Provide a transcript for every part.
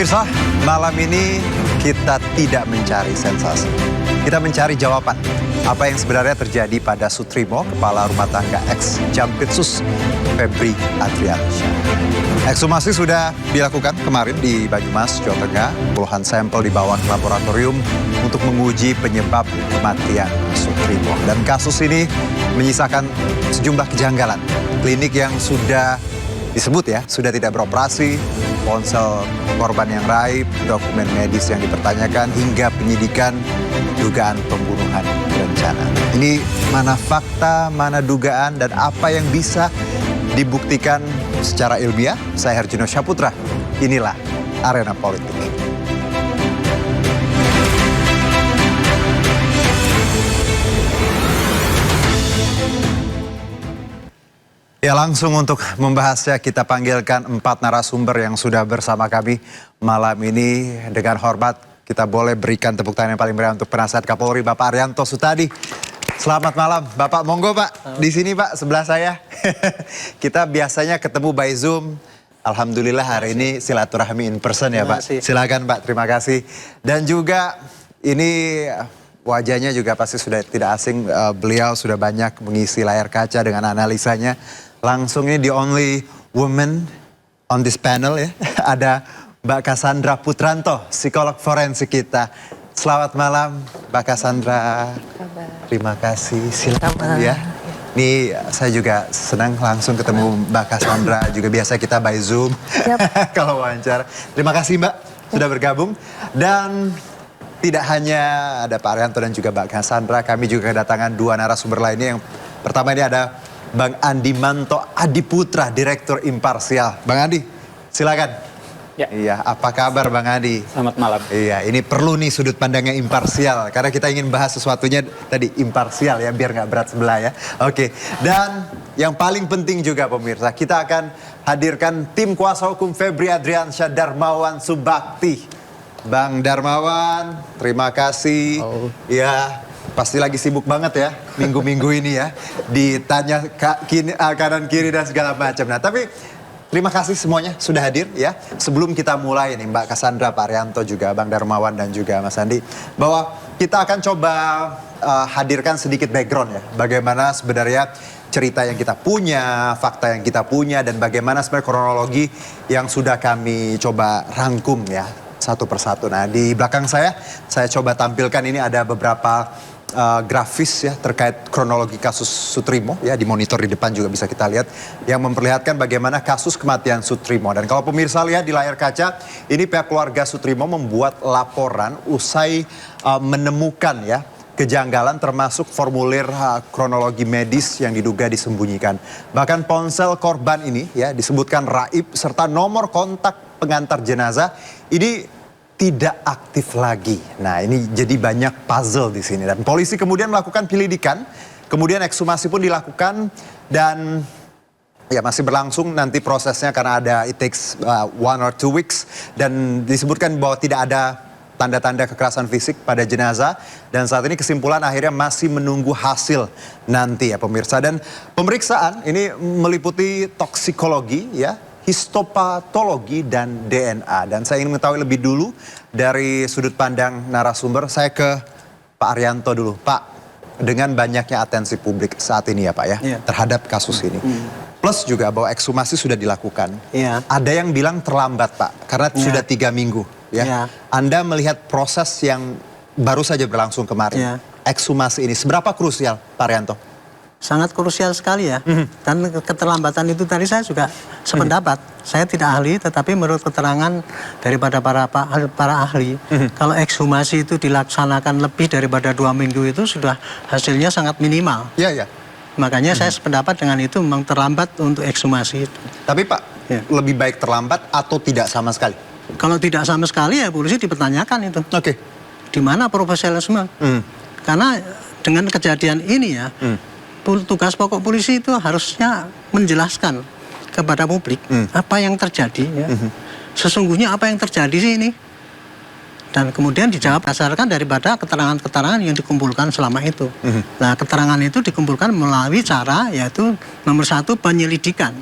Pemirsa, malam ini kita tidak mencari sensasi. Kita mencari jawaban. Apa yang sebenarnya terjadi pada Sutrimo, kepala rumah tangga ex-Jampitsus Febri Adriansyah. Ekshumasi sudah dilakukan kemarin di Banyumas, Jawa Tengah. Puluhan sampel dibawa ke laboratorium untuk menguji penyebab kematian Sutrimo. Dan kasus ini menyisakan sejumlah kejanggalan. Klinik yang sudah disebut ya, sudah tidak beroperasi, ponsel korban yang raib, dokumen medis yang dipertanyakan, hingga penyidikan dugaan pembunuhan berencana. Ini mana fakta, mana dugaan, dan apa yang bisa dibuktikan secara ilmiah? Saya Herjino Syaputra, inilah Arena Politik. Ya, langsung untuk membahasnya kita panggilkan 4 narasumber yang sudah bersama kami malam ini. Dengan hormat kita boleh berikan tepuk tangan yang paling meriah untuk Penasihat Kapolri Bapak Arianto Sutadi. Selamat malam Bapak, monggo Pak, di sini Pak sebelah saya. Kita biasanya ketemu by Zoom. Alhamdulillah hari ini silaturahmi in person ya Pak. Silakan Pak, terima kasih. Dan juga ini wajahnya juga pasti sudah tidak asing, beliau sudah banyak mengisi layar kaca dengan analisanya. Langsung ini the only woman on this panel ya. Ada Mbak Cassandra Putranto, psikolog forensik kita. Selamat malam Mbak Cassandra. Terima kasih, silakan ya. Ini saya juga senang langsung ketemu Mbak Cassandra, juga biasa kita by Zoom kalau wawancara. Terima kasih Mbak sudah bergabung. Dan tidak hanya ada Pak Arianto dan juga Mbak Cassandra, kami juga kedatangan 2 narasumber lainnya. Yang pertama ini ada Bang Andi Manto Adiputra, Direktur Imparsial. Bang Andi, silakan. Ya. Iya, apa kabar Bang Andi? Selamat malam. Iya, ini perlu nih sudut pandangnya imparsial. Karena kita ingin bahas sesuatunya tadi imparsial ya, biar nggak berat sebelah ya. Oke, dan yang paling penting juga pemirsa, kita akan hadirkan tim kuasa hukum Febri Adriansyah, Darmawan Subakti. Bang Darmawan, terima kasih. Ya, pasti lagi sibuk banget ya minggu-minggu ini ya. Ditanya kanan kiri dan segala macam. Nah, tapi terima kasih semuanya sudah hadir ya. Sebelum kita mulai nih Mbak Cassandra, Pak Arianto, juga Bang Darmawan dan juga Mas Andi, bahwa kita akan coba hadirkan sedikit background ya. Bagaimana sebenarnya cerita yang kita punya, fakta yang kita punya, dan bagaimana sebenarnya kronologi yang sudah kami coba rangkum ya satu persatu. Nah, di belakang saya coba tampilkan ini ada beberapa grafis ya terkait kronologi kasus Sutrimo ya, di monitor di depan juga bisa kita lihat yang memperlihatkan bagaimana kasus kematian Sutrimo. Dan kalau pemirsa lihat di layar kaca, ini pihak keluarga Sutrimo membuat laporan usai menemukan ya kejanggalan termasuk formulir kronologi medis yang diduga disembunyikan. Bahkan ponsel korban ini ya disebutkan raib serta nomor kontak pengantar jenazah ini tidak aktif lagi. Nah, ini jadi banyak puzzle di sini. Dan polisi kemudian melakukan penyelidikan, kemudian ekshumasi pun dilakukan, dan ya masih berlangsung nanti prosesnya karena ada it takes 1 or 2 weeks, dan disebutkan bahwa tidak ada tanda-tanda kekerasan fisik pada jenazah, dan saat ini kesimpulan akhirnya masih menunggu hasil nanti ya pemirsa. Dan pemeriksaan ini meliputi toksikologi ya, histopatologi dan DNA. Dan saya ingin mengetahui lebih dulu dari sudut pandang narasumber. Saya ke Pak Arianto dulu. Pak, dengan banyaknya atensi publik saat ini ya Pak ya, terhadap kasus ini. Plus juga bahwa ekshumasi sudah dilakukan. Ada yang bilang terlambat Pak, karena sudah 3 minggu ya. Anda melihat proses yang baru saja berlangsung kemarin. Ekshumasi ini seberapa krusial Pak Arianto? Sangat krusial sekali ya. Dan keterlambatan itu tadi saya juga sependapat. Saya tidak ahli, tetapi menurut keterangan daripada para ahli, kalau ekshumasi itu dilaksanakan lebih daripada 2 minggu itu sudah hasilnya sangat minimal. Iya. Makanya saya sependapat dengan itu, memang terlambat untuk ekshumasi itu. Tapi Pak, lebih baik terlambat atau tidak sama sekali? Kalau tidak sama sekali ya polisi dipertanyakan itu. Di mana profesionalisme? Karena dengan kejadian ini ya, tugas pokok polisi itu harusnya menjelaskan kepada publik apa yang terjadi ya. Sesungguhnya apa yang terjadi sih ini, dan kemudian dijawab berdasarkan daripada keterangan-keterangan yang dikumpulkan selama itu. Nah, keterangan itu dikumpulkan melalui cara yaitu nomor 1 penyelidikan.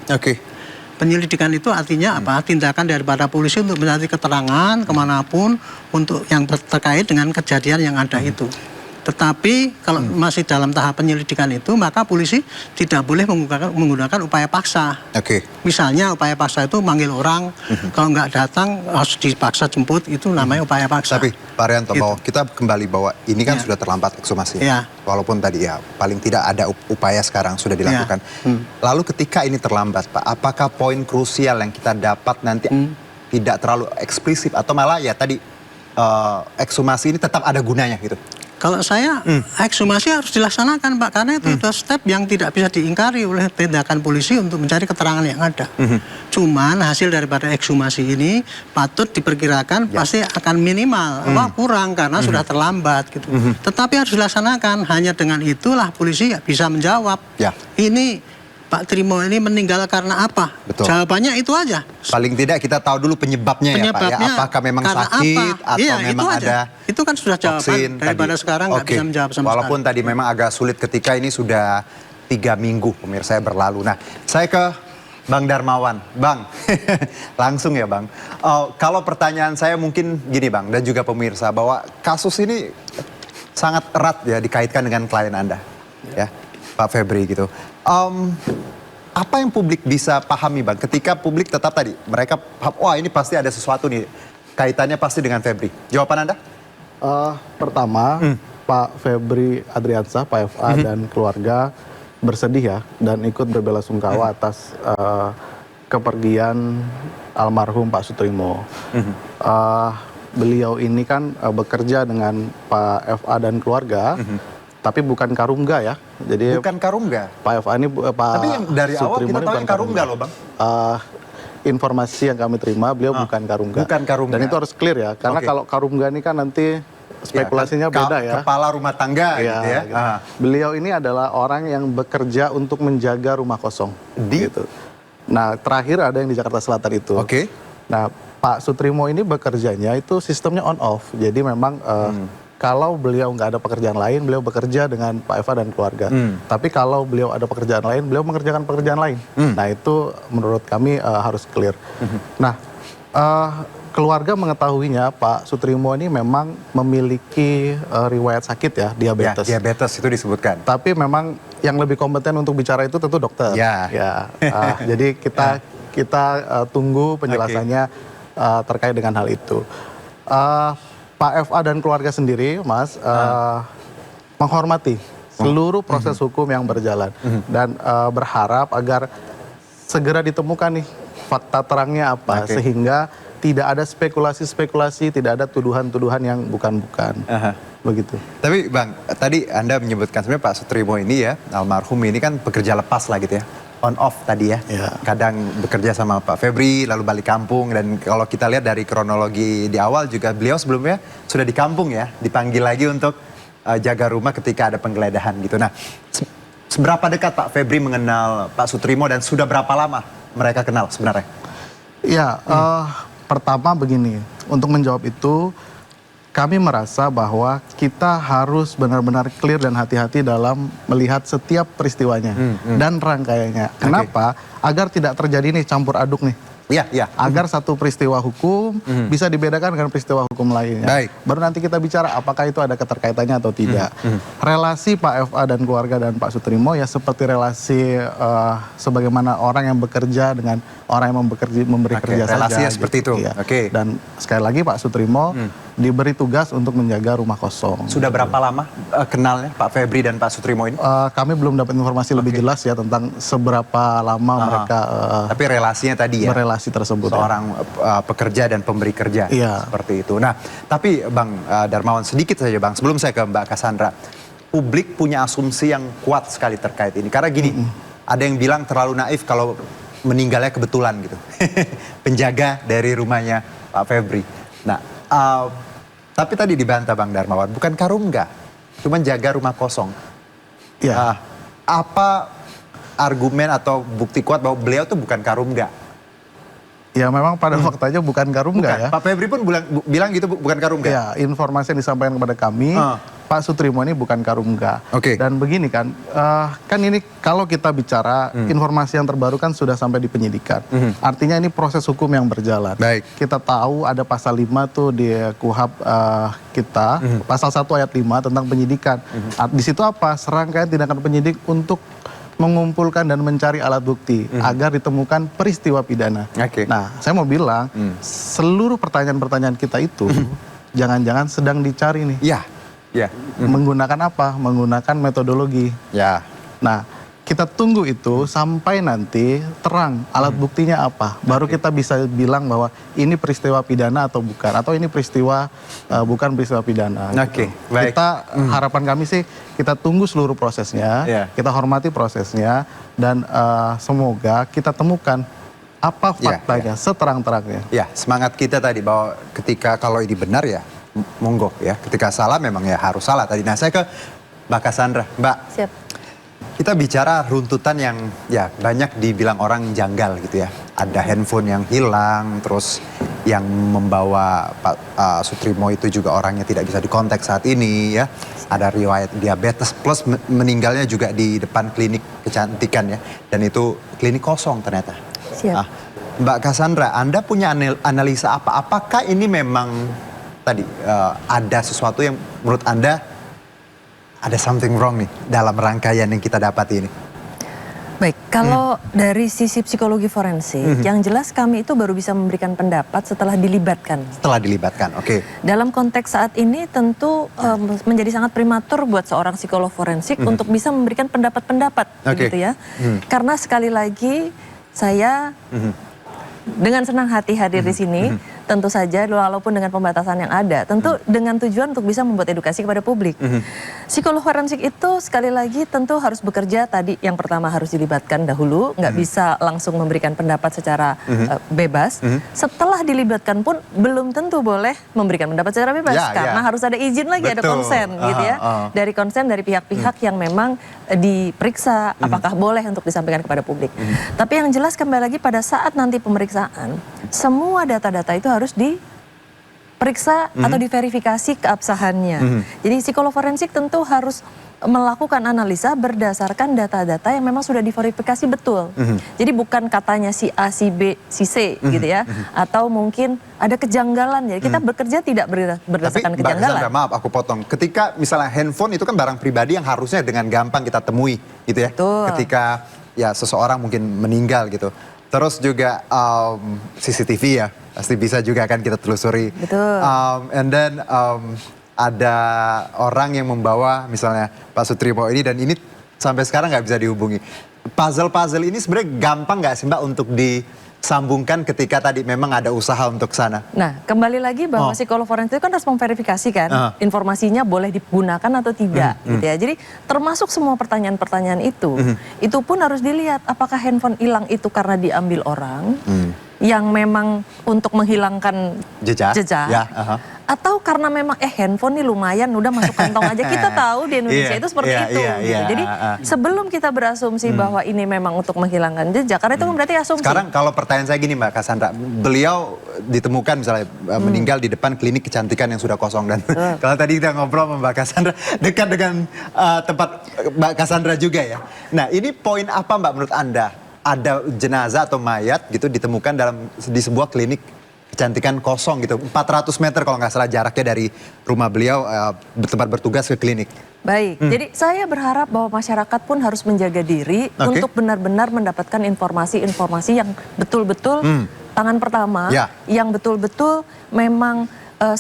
Penyelidikan itu artinya apa? Tindakan daripada polisi untuk mencari keterangan kemanapun untuk yang terkait dengan kejadian yang ada itu. Tetapi kalau masih dalam tahap penyelidikan itu, maka polisi tidak boleh menggunakan upaya paksa. Misalnya upaya paksa itu manggil orang, kalau nggak datang harus dipaksa jemput, itu namanya upaya paksa. Tapi Pak Rianto, Gitu. bahwa kita kembali bahwa ini kan sudah terlambat ekshumasi. Walaupun tadi ya paling tidak ada upaya sekarang sudah dilakukan. Lalu ketika ini terlambat Pak, apakah poin krusial yang kita dapat nanti tidak terlalu eksplisit atau malah ya tadi ekshumasi ini tetap ada gunanya gitu? Kalau saya, ekshumasi harus dilaksanakan Pak, karena itu adalah step yang tidak bisa diingkari oleh tindakan polisi untuk mencari keterangan yang ada. Cuman hasil daripada ekshumasi ini patut diperkirakan pasti akan minimal, kurang karena sudah terlambat gitu. Tetapi harus dilaksanakan, hanya dengan itulah polisi bisa menjawab. Ini Pak Trimo ini meninggal karena apa? Jawabannya itu aja. Paling tidak kita tahu dulu penyebabnya ya Pak ya. Apakah memang sakit atau memang ada itu kan sudah jawaban daripada tadi. Sekarang nggak bisa menjawab sama Walaupun tadi memang agak sulit ketika ini sudah 3 minggu pemirsa berlalu. Nah, saya ke Bang Darmawan. Bang, langsung ya Bang. Kalau pertanyaan saya mungkin gini Bang, dan juga pemirsa, bahwa kasus ini sangat erat ya dikaitkan dengan klien Anda. Ya, Pak Febri gitu. Apa yang publik bisa pahami Bang, ketika publik tetap tadi, mereka paham, wah ini pasti ada sesuatu nih, kaitannya pasti dengan Febri. Jawaban Anda? Pertama, Pak Febri Adriansah, Pak FA dan keluarga bersedih ya, dan ikut berbelasungkawa atas kepergian almarhum Pak Sutrimo. Beliau ini kan bekerja dengan Pak FA dan keluarga, tapi bukan Karungga ya. Jadi bukan Karungga. Pak FA ini Pak Tapi yang dari awal kita tahu yang Karungga loh Bang. Informasi yang kami terima beliau bukan Karungga. Bukan Karungga. Dan itu harus clear ya, karena kalau Karungga ini kan nanti spekulasinya beda ya. Kepala rumah tangga gitu ya. Gitu. Beliau ini adalah orang yang bekerja untuk menjaga rumah kosong. Gitu. Nah, terakhir ada yang di Jakarta Selatan itu. Nah, Pak Sutrimo ini bekerjanya itu sistemnya on off. Jadi memang kalau beliau nggak ada pekerjaan lain, beliau bekerja dengan Pak Eva dan keluarga. Tapi kalau beliau ada pekerjaan lain, beliau mengerjakan pekerjaan lain. Nah, itu menurut kami harus clear. Nah, keluarga mengetahuinya Pak Sutrimo ini memang memiliki riwayat sakit ya, diabetes. Ya, diabetes itu disebutkan. Tapi memang yang lebih kompeten untuk bicara itu tentu dokter. Jadi kita tunggu penjelasannya terkait dengan hal itu. Pak FA dan keluarga sendiri, Mas, menghormati seluruh proses hukum yang berjalan dan berharap agar segera ditemukan nih fakta terangnya apa, sehingga tidak ada spekulasi-spekulasi, tidak ada tuduhan-tuduhan yang bukan-bukan. Begitu. Tapi Bang, tadi Anda menyebutkan sebenarnya Pak Sutrimo ini ya, almarhum ini kan bekerja lepas lah gitu ya. On off tadi ya. Kadang bekerja sama Pak Febri lalu balik kampung, dan kalau kita lihat dari kronologi di awal juga beliau sebelumnya sudah di kampung ya, dipanggil lagi untuk jaga rumah ketika ada penggeledahan gitu. Nah, seberapa dekat Pak Febri mengenal Pak Sutrimo dan sudah berapa lama mereka kenal sebenarnya? Ya, pertama begini, untuk menjawab itu kami merasa bahwa kita harus benar-benar clear dan hati-hati dalam melihat setiap peristiwanya dan rangkaiannya. Kenapa? Agar tidak terjadi nih campur aduk nih. Agar satu peristiwa hukum bisa dibedakan dengan peristiwa hukum lainnya. Baru nanti kita bicara apakah itu ada keterkaitannya atau tidak. Relasi Pak FA dan keluarga dan Pak Sutrimo ya seperti relasi sebagaimana orang yang bekerja dengan orang yang memberi kerja saja. Relasinya seperti itu. Dan sekali lagi Pak Sutrimo diberi tugas untuk menjaga rumah kosong. Sudah berapa lama kenalnya Pak Febri dan Pak Sutrimo ini? Kami belum dapat informasi lebih jelas ya tentang seberapa lama mereka. Tapi relasinya tadi ya. Berrelasi tersebut. Seorang pekerja dan pemberi kerja. Seperti itu. Nah, tapi Bang Darmawan sedikit saja Bang, sebelum saya ke Mbak Cassandra. Publik punya asumsi yang kuat sekali terkait ini. Karena gini, ada yang bilang terlalu naif kalau meninggalnya kebetulan gitu. Penjaga dari rumahnya Pak Febri. Nah, tapi tadi dibantah Bang Darmawan, bukan Karungga, cuma jaga rumah kosong. Apa argumen atau bukti kuat bahwa beliau tuh bukan Karungga? Ya memang pada faktanya bukan Karungga ya. Pak Febri pun bilang gitu bukan Karungga? Ya, informasi yang disampaikan kepada kami, Pak Sutrimo ini bukan Karungga. Oke. Dan begini kan, kan ini kalau kita bicara informasi yang terbaru kan sudah sampai di penyidikan. Artinya ini proses hukum yang berjalan. Baik. Kita tahu ada pasal 5 tuh di KUHP kita, pasal 1 ayat 5 tentang penyidikan. Di situ apa? Serangkaian tindakan penyidik untuk mengumpulkan dan mencari alat bukti agar ditemukan peristiwa pidana. Oke. Nah, saya mau bilang seluruh pertanyaan-pertanyaan kita itu jangan-jangan sedang dicari nih. Ya, ya, Menggunakan apa? Menggunakan metodologi. ya. Nah, kita tunggu itu sampai nanti terang alat buktinya apa. Baru kita bisa bilang bahwa ini peristiwa pidana atau bukan. Atau ini peristiwa bukan peristiwa pidana. Oke, baik. Kita harapan kami sih kita tunggu seluruh prosesnya. Iya. Kita hormati prosesnya. Dan semoga kita temukan apa Iya, faktanya seterang-terangnya. Ya, semangat kita tadi bahwa ketika kalau ini benar ya monggo ya. Ketika salah memang ya harus salah tadi. Nah, saya ke Mbak Cassandra. Mbak, Siap. kita bicara runtutan yang ya banyak dibilang orang janggal gitu ya. Ada handphone yang hilang, terus yang membawa Pak Sutrimo itu juga orangnya tidak bisa dikontak saat ini ya. Ada riwayat diabetes plus meninggalnya juga di depan klinik kecantikan ya. Dan itu klinik kosong ternyata. Siap. Ah, Mbak Cassandra, Anda punya analisa apa? Apakah ini memang tadi ada sesuatu yang menurut Anda ada something wrong nih dalam rangkaian yang kita dapati ini? Baik, kalau dari sisi psikologi forensik, yang jelas kami itu baru bisa memberikan pendapat setelah dilibatkan. Setelah dilibatkan, oke. Dalam konteks saat ini tentu menjadi sangat prematur buat seorang psikolog forensik untuk bisa memberikan pendapat-pendapat, Oke. begitu ya. Karena sekali lagi saya dengan senang hati hadir di sini. Tentu saja walaupun dengan pembatasan yang ada, tentu dengan tujuan untuk bisa membuat edukasi kepada publik. Psikolog forensik itu sekali lagi tentu harus bekerja tadi yang pertama harus dilibatkan dahulu, nggak bisa langsung memberikan pendapat secara bebas. Setelah dilibatkan pun belum tentu boleh memberikan pendapat secara bebas Ya, karena ya. harus ada izin lagi, ada Betul. konsen gitu ya. Dari konsen dari pihak-pihak yang memang diperiksa apakah boleh untuk disampaikan kepada publik. Tapi yang jelas kembali lagi pada saat nanti pemeriksaan, semua data-data itu harus diperiksa atau diverifikasi keabsahannya. Jadi psikolog forensik tentu harus melakukan analisa berdasarkan data-data yang memang sudah diverifikasi betul. Jadi bukan katanya si A, si B, si C gitu ya. Atau mungkin ada kejanggalan. Jadi kita bekerja tidak berdasarkan Tapi Mbak kejanggalan. Cassandra, maaf aku potong. Ketika misalnya handphone itu kan barang pribadi yang harusnya dengan gampang kita temui gitu ya. Betul. Ketika ya seseorang mungkin meninggal gitu. Terus juga CCTV ya, pasti bisa juga kan kita telusuri. Betul. And then ada orang yang membawa misalnya Pak Sutrimo ini dan ini sampai sekarang nggak bisa dihubungi. Puzzle-puzzle ini sebenarnya gampang nggak sih Mbak untuk disambungkan ketika tadi memang ada usaha untuk sana? Nah, kembali lagi bahwa psikolog forensik itu kan harus memverifikasi kan informasinya boleh digunakan atau tidak gitu ya. Jadi termasuk semua pertanyaan-pertanyaan itu pun harus dilihat apakah handphone hilang itu karena diambil orang yang memang untuk menghilangkan Jejak? Ya, atau karena memang handphone nih lumayan udah masuk kantong aja. Kita tahu di Indonesia Iya, itu seperti iya, itu iya, gitu. iya, Jadi sebelum kita berasumsi bahwa ini memang untuk menghilangkan jejak, karena itu kan berarti asumsi. Sekarang kalau pertanyaan saya gini Mbak Cassandra, beliau ditemukan misalnya meninggal di depan klinik kecantikan yang sudah kosong dan kalau tadi kita ngobrol sama Mbak Cassandra dekat dengan tempat Mbak Cassandra juga ya. Nah ini poin apa Mbak menurut Anda? Ada jenazah atau mayat gitu ditemukan di sebuah klinik kecantikan kosong gitu, 400 meter kalau nggak salah jaraknya dari rumah beliau tempat bertugas ke klinik. Baik, jadi saya berharap bahwa masyarakat pun harus menjaga diri untuk benar-benar mendapatkan informasi-informasi yang betul-betul tangan pertama, yang betul-betul memang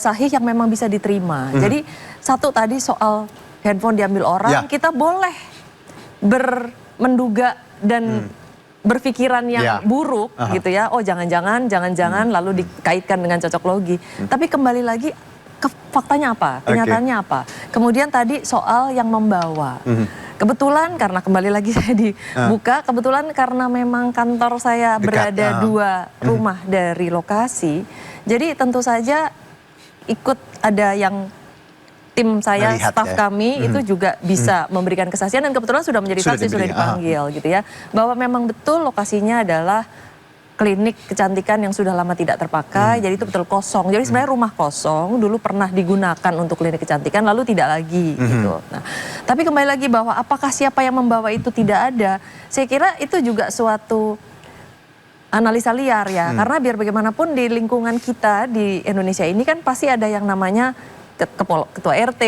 sahih, yang memang bisa diterima. Jadi satu tadi soal handphone diambil orang, kita boleh menduga dan berpikiran yang buruk gitu ya. Oh jangan-jangan lalu dikaitkan dengan cocok logi. Tapi kembali lagi faktanya apa, kenyataannya apa. Kemudian tadi soal yang membawa. Kebetulan karena kembali lagi saya dibuka, kebetulan karena memang kantor saya berada 2 rumah dari lokasi. Jadi tentu saja ikut ada yang tim saya, melihat staf kami itu juga bisa memberikan kesaksian dan kebetulan sudah menjadi saksi, sudah dipanggil gitu ya. Bahwa memang betul lokasinya adalah klinik kecantikan yang sudah lama tidak terpakai, jadi itu betul kosong. Jadi sebenarnya rumah kosong dulu pernah digunakan untuk klinik kecantikan, lalu tidak lagi gitu. Nah, tapi kembali lagi bahwa apakah siapa yang membawa itu tidak ada, saya kira itu juga suatu analisa liar ya, karena biar bagaimanapun di lingkungan kita di Indonesia ini kan pasti ada yang namanya ketua RT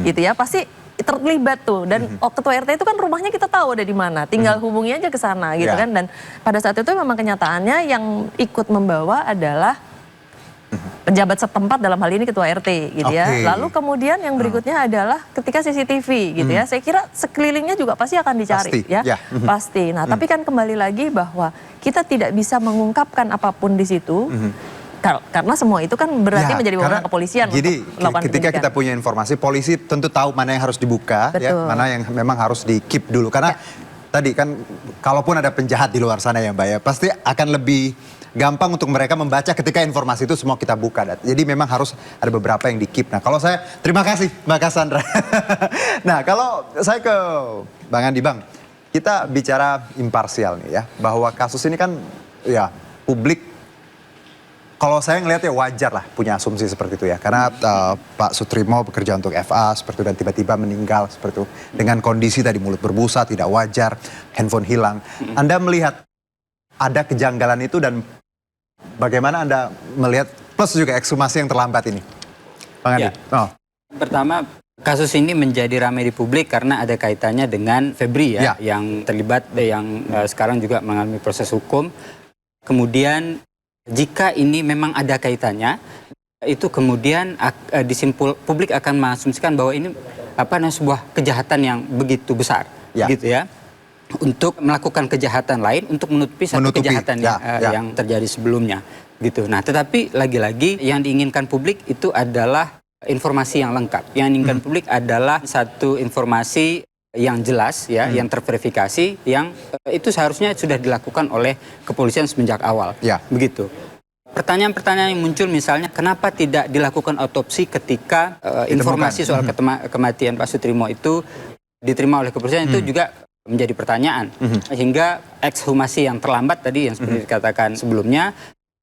gitu ya, pasti terlibat tuh, dan ketua RT itu kan rumahnya kita tahu ada di mana, tinggal hubungi aja ke sana gitu kan. Dan pada saat itu memang kenyataannya yang ikut membawa adalah pejabat setempat, dalam hal ini ketua RT gitu ya. Lalu kemudian yang berikutnya adalah ketika CCTV gitu ya, saya kira sekelilingnya juga pasti akan dicari pasti. Nah tapi kan kembali lagi bahwa kita tidak bisa mengungkapkan apapun di situ. Karena semua itu kan berarti menjadi wewenang kepolisian. Jadi ketika kita punya informasi, polisi tentu tahu mana yang harus dibuka, ya, mana yang memang harus di-keep dulu. Karena tadi kan, kalaupun ada penjahat di luar sana ya Mbak ya, pasti akan lebih gampang untuk mereka membaca ketika informasi itu semua kita buka. Jadi memang harus ada beberapa yang di-keep. Nah kalau saya, terima kasih Mbak Cassandra. Nah kalau saya ke Bang Andi, Bang, kita bicara imparsial nih ya, bahwa kasus ini kan ya publik, kalau saya ngelihat ya wajar lah punya asumsi seperti itu ya. Karena Pak Sutrimo bekerja untuk FA seperti itu dan tiba-tiba meninggal seperti itu. Dengan kondisi tadi mulut berbusa, tidak wajar, handphone hilang. Anda melihat ada kejanggalan itu dan bagaimana Anda melihat plus juga ekshumasi yang terlambat ini? Bang Andi. Pertama, kasus ini menjadi ramai di publik karena ada kaitannya dengan Febri ya. Yang terlibat, yang sekarang juga mengalami proses hukum. Kemudian jika ini memang ada kaitannya, itu kemudian publik akan mengasumsikan bahwa ini sebuah kejahatan yang begitu besar, gitu ya, untuk melakukan kejahatan lain untuk menutupi satu kejahatan yang terjadi sebelumnya, gitu. Nah, tetapi lagi-lagi yang diinginkan publik itu adalah informasi yang lengkap. Yang diinginkan publik adalah satu informasi yang jelas ya, yang terverifikasi, yang itu seharusnya sudah dilakukan oleh kepolisian semenjak awal, begitu. Pertanyaan-pertanyaan yang muncul misalnya, kenapa tidak dilakukan otopsi ketika informasi soal kematian Pak Sutrimo itu diterima oleh kepolisian, itu juga menjadi pertanyaan. Sehingga ekshumasi yang terlambat tadi yang seperti dikatakan sebelumnya,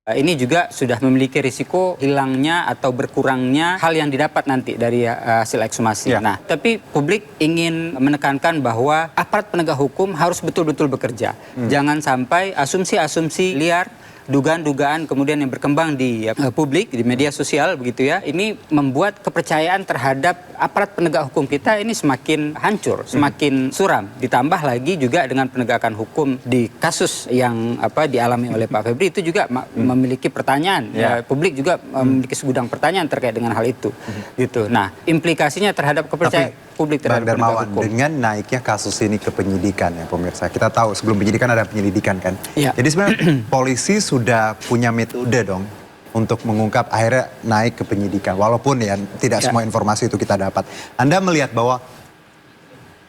ini juga sudah memiliki risiko hilangnya atau berkurangnya hal yang didapat nanti dari hasil ekshumasi. Nah, tapi publik ingin menekankan bahwa aparat penegak hukum harus betul-betul bekerja. Jangan sampai asumsi-asumsi liar, dugaan-dugaan kemudian yang berkembang di publik, di media sosial begitu ya, ini membuat kepercayaan terhadap aparat penegak hukum kita ini semakin hancur, semakin suram. Ditambah lagi juga dengan penegakan hukum di kasus yang dialami oleh Pak Febri itu juga memiliki pertanyaan. Publik juga memiliki segudang pertanyaan terkait dengan hal itu. Gitu. Nah, implikasinya terhadap kepercayaan publik terhadap penegak hukum. Dengan naiknya kasus ini ke penyidikan ya pemirsa, kita tahu sebelum penyidikan ada penyelidikan kan. Jadi sebenarnya polisi sudah punya metode dong untuk mengungkap, akhirnya naik ke penyidikan. Walaupun ya tidak semua informasi itu kita dapat. Anda melihat bahwa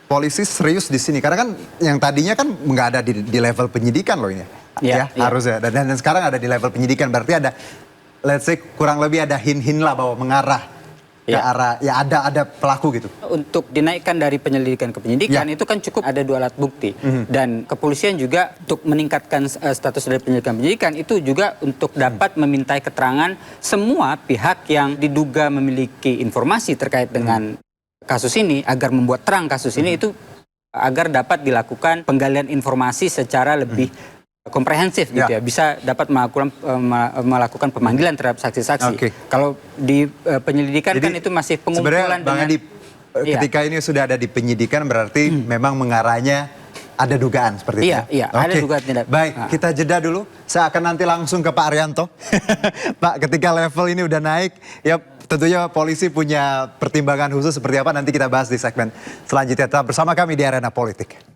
polisi serius di sini, karena kan yang tadinya kan nggak ada di level penyidikan loh ini. Harusnya. Dan sekarang ada di level penyidikan, berarti ada, let's say kurang lebih ada hint-hint lah bahwa mengarah ke arah, ya ada pelaku gitu. Untuk dinaikkan dari penyelidikan ke penyidikan itu kan cukup ada 2 alat bukti. Dan kepolisian juga untuk meningkatkan status dari penyidikan itu juga untuk dapat memintai keterangan semua pihak yang diduga memiliki informasi terkait dengan kasus ini, agar membuat terang kasus ini, itu agar dapat dilakukan penggalian informasi secara lebih komprehensif gitu ya, bisa dapat melakukan pemanggilan terhadap saksi-saksi. Kalau di penyelidikan kan itu masih pengumpulan dengan... ketika ini sudah ada di penyidikan berarti memang mengarahnya ada dugaan seperti itu. Ada dugaan tidak. Baik, kita jeda dulu. Saya akan nanti langsung ke Pak Arianto. Pak, ketika level ini udah naik, ya tentunya polisi punya pertimbangan khusus seperti apa, nanti kita bahas di segmen selanjutnya. Tetap bersama kami di Arena Politik.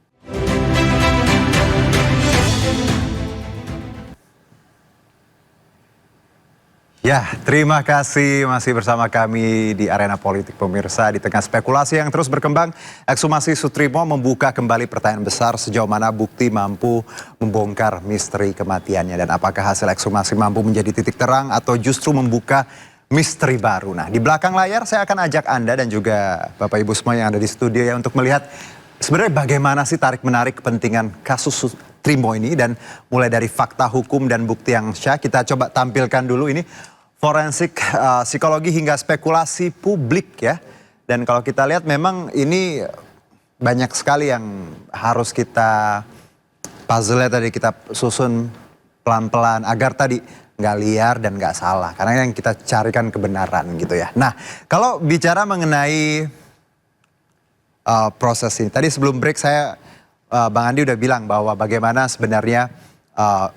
Ya, terima kasih masih bersama kami di Arena Politik pemirsa. Di tengah spekulasi yang terus berkembang, ekshumasi Sutrimo membuka kembali pertanyaan besar sejauh mana bukti mampu membongkar misteri kematiannya. Dan apakah hasil ekshumasi mampu menjadi titik terang atau justru membuka misteri baru. Nah, di belakang layar saya akan ajak Anda dan juga Bapak Ibu semua yang ada di studio ya untuk melihat sebenarnya bagaimana sih tarik-menarik kepentingan kasus Trimo ini, dan mulai dari fakta hukum dan bukti yang syah, kita coba tampilkan dulu ini forensik psikologi hingga spekulasi publik ya. Dan kalau kita lihat memang ini banyak sekali yang harus kita puzzle-nya tadi kita susun pelan-pelan agar tadi nggak liar dan nggak salah, karena yang kita carikan kebenaran gitu ya. Nah, kalau bicara mengenai proses ini, tadi sebelum break saya Bang Andi udah bilang bahwa bagaimana sebenarnya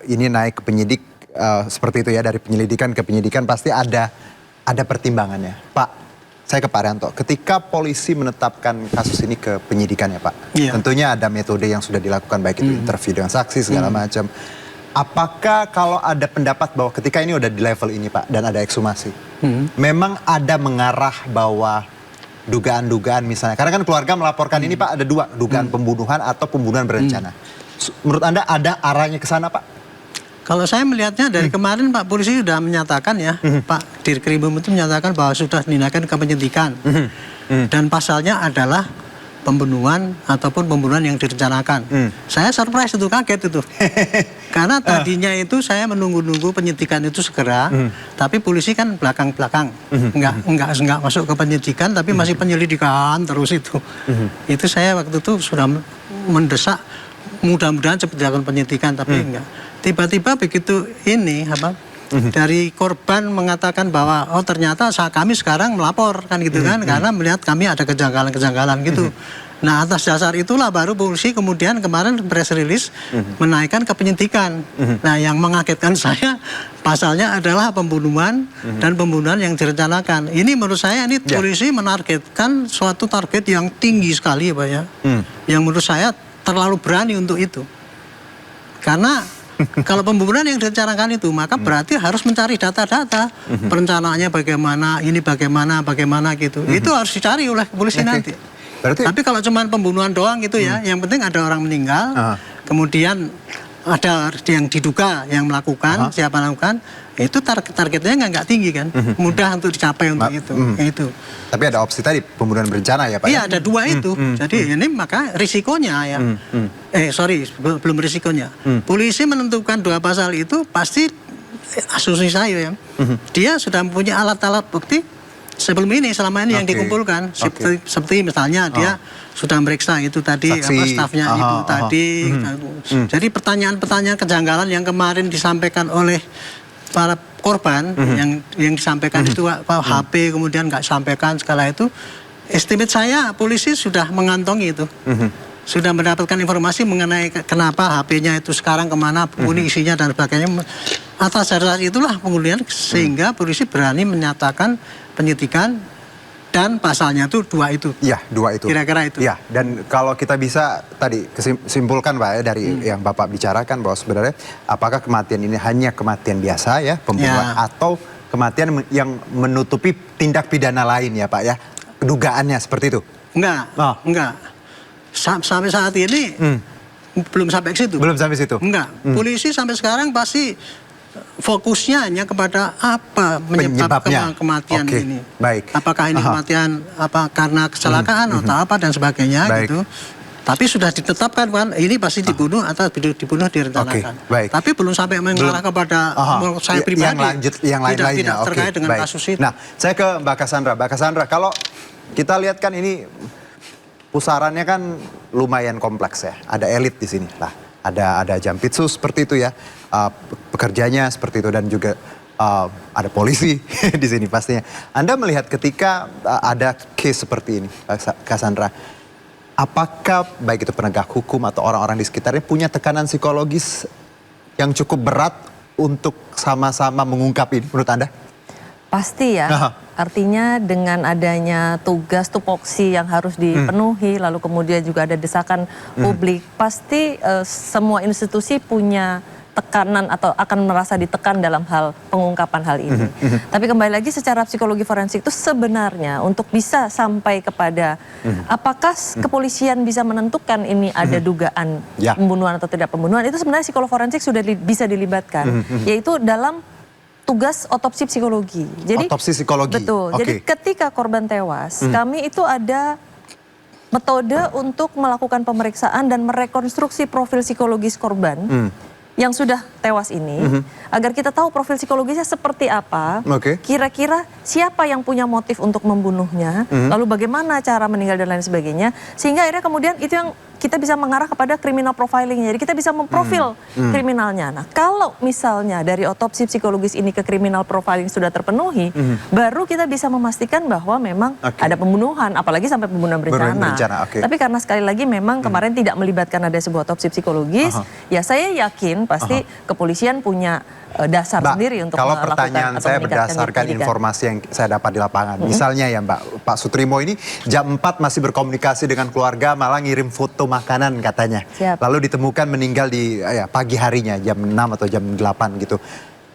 ini naik ke penyidik seperti itu ya, dari penyelidikan ke penyidikan pasti ada pertimbangannya. Pak, saya ke Pak Rianto, ketika polisi menetapkan kasus ini ke penyidikan ya Pak, tentunya ada metode yang sudah dilakukan, baik itu interview dengan saksi segala macam. Apakah kalau ada pendapat bahwa ketika ini udah di level ini Pak dan ada ekshumasi, memang ada mengarah bahwa dugaan-dugaan misalnya, karena kan keluarga melaporkan ini Pak, ada dua, dugaan pembunuhan atau pembunuhan berencana. Menurut Anda ada arahnya ke sana Pak? Kalau saya melihatnya dari kemarin Pak polisi sudah menyatakan ya, Pak Dirkrimum itu menyatakan bahwa sudah dinaikkan ke penyidikan. Dan pasalnya adalah pembunuhan ataupun pembunuhan yang direncanakan. Saya surprise itu, kaget itu. Karena tadinya itu saya menunggu-nunggu penyidikan itu segera, tapi polisi kan belakang-belakang. Enggak masuk ke penyidikan, tapi masih penyelidikan terus itu. Itu saya waktu itu sudah mendesak, mudah-mudahan cepat dilakukan penyidikan, tapi enggak. Tiba-tiba begitu ini dari korban mengatakan bahwa oh ternyata kami sekarang melapor kan gitu kan, karena melihat kami ada kejanggalan-kejanggalan gitu. Nah atas dasar itulah baru polisi kemudian kemarin press release menaikkan ke penyidikan. Nah yang mengagetkan saya pasalnya adalah pembunuhan dan pembunuhan yang direncanakan. Ini menurut saya ini polisi menargetkan suatu target yang tinggi sekali ya Pak ya. Yang menurut saya terlalu berani untuk itu. Karena kalau pembunuhan yang direncanakan itu, maka berarti harus mencari data-data. Perencanaannya bagaimana, ini bagaimana gitu. Itu harus dicari oleh polisi nanti. Tapi kalau cuma pembunuhan doang gitu ya, yang penting ada orang meninggal, kemudian ada yang diduga yang melakukan, siapa melakukan, itu targetnya nggak tinggi kan, mudah untuk dicapai untuk itu. Tapi ada opsi tadi pembunuhan berencana ya Pak? Iya ada dua itu. Jadi ini maka risikonya ya. Belum risikonya. Polisi menentukan dua pasal itu pasti asumsi saya ya. Dia sudah mempunyai alat-alat bukti sebelum ini, selama ini yang dikumpulkan. Seperti misalnya dia sudah meriksa itu tadi, stafnya itu tadi. Jadi pertanyaan-pertanyaan kejanggalan yang kemarin disampaikan oleh para korban yang disampaikan itu HP kemudian nggak sampaikan segala itu, estimate saya polisi sudah mengantongi itu, sudah mendapatkan informasi mengenai kenapa HP-nya itu sekarang kemana, bunyi isinya dan sebagainya. Atas dasar itulah kemudian sehingga polisi berani menyatakan penyidikan dan pasalnya itu dua itu. Iya, dua itu. Kira-kira itu. Iya, dan kalau kita bisa tadi simpulkan Pak ya dari yang Bapak bicarakan bahwa sebenarnya apakah kematian ini hanya kematian biasa ya, pembunuhan, atau kematian yang menutupi tindak pidana lain ya Pak ya, dugaannya seperti itu? Enggak. Sampai saat ini belum sampai ke situ. Belum sampai situ? Enggak. Polisi sampai sekarang pasti fokusnya hanya kepada apa menyebabkan kematian ini. Baik. Apakah ini kematian karena kecelakaan atau apa dan sebagainya gitu. Tapi sudah ditetapkan kan ini pasti dibunuh atau dibunuh direncanakan. Tapi belum sampai mengarah kepada saya pribadi. Yang lain-lainnya. Tidak terkait dengan kasus itu. Nah, saya ke Mbak Cassandra. Mbak Cassandra, kalau kita lihat kan ini pusarannya kan lumayan kompleks ya. Ada elit di sini lah. Ada Jampitsus seperti itu ya, pekerjanya seperti itu, dan juga ada polisi di sini pastinya. Anda melihat ketika ada case seperti ini, Cassandra, apakah baik itu penegak hukum atau orang-orang di sekitarnya punya tekanan psikologis yang cukup berat untuk sama-sama mengungkap ini menurut Anda? Pasti ya. Artinya dengan adanya tugas tupoksi yang harus dipenuhi, lalu kemudian juga ada desakan publik, pasti semua institusi punya tekanan atau akan merasa ditekan dalam hal pengungkapan hal ini. Tapi kembali lagi secara psikologi forensik itu sebenarnya untuk bisa sampai kepada apakah kepolisian bisa menentukan ini ada dugaan pembunuhan atau tidak pembunuhan, itu sebenarnya psikolog forensik sudah bisa dilibatkan, yaitu dalam tugas otopsi psikologi. Jadi otopsi psikologi. Betul. Jadi ketika korban tewas, kami itu ada metode untuk melakukan pemeriksaan dan merekonstruksi profil psikologis korban yang sudah tewas ini, agar kita tahu profil psikologisnya seperti apa, kira-kira siapa yang punya motif untuk membunuhnya, lalu bagaimana cara meninggal dan lain sebagainya, sehingga akhirnya kemudian itu yang kita bisa mengarah kepada criminal profiling. Jadi kita bisa memprofil kriminalnya. Nah, kalau misalnya dari otopsi psikologis ini ke criminal profiling sudah terpenuhi, baru kita bisa memastikan bahwa memang ada pembunuhan, apalagi sampai pembunuhan berencana. Tapi karena sekali lagi memang kemarin tidak melibatkan ada sebuah otopsi psikologis, ya saya yakin pasti kepolisian punya dasar sendiri untuk kalau melakukan pertanyaan atau saya meningkatkan berdasarkan penyidikan. informasi yang saya dapat di lapangan. Misalnya ya Mbak, Pak Sutrimo ini jam 4 masih berkomunikasi dengan keluarga, malah ngirim foto makanan katanya. Siap. Lalu ditemukan meninggal di pagi harinya jam 6 atau jam 8 gitu.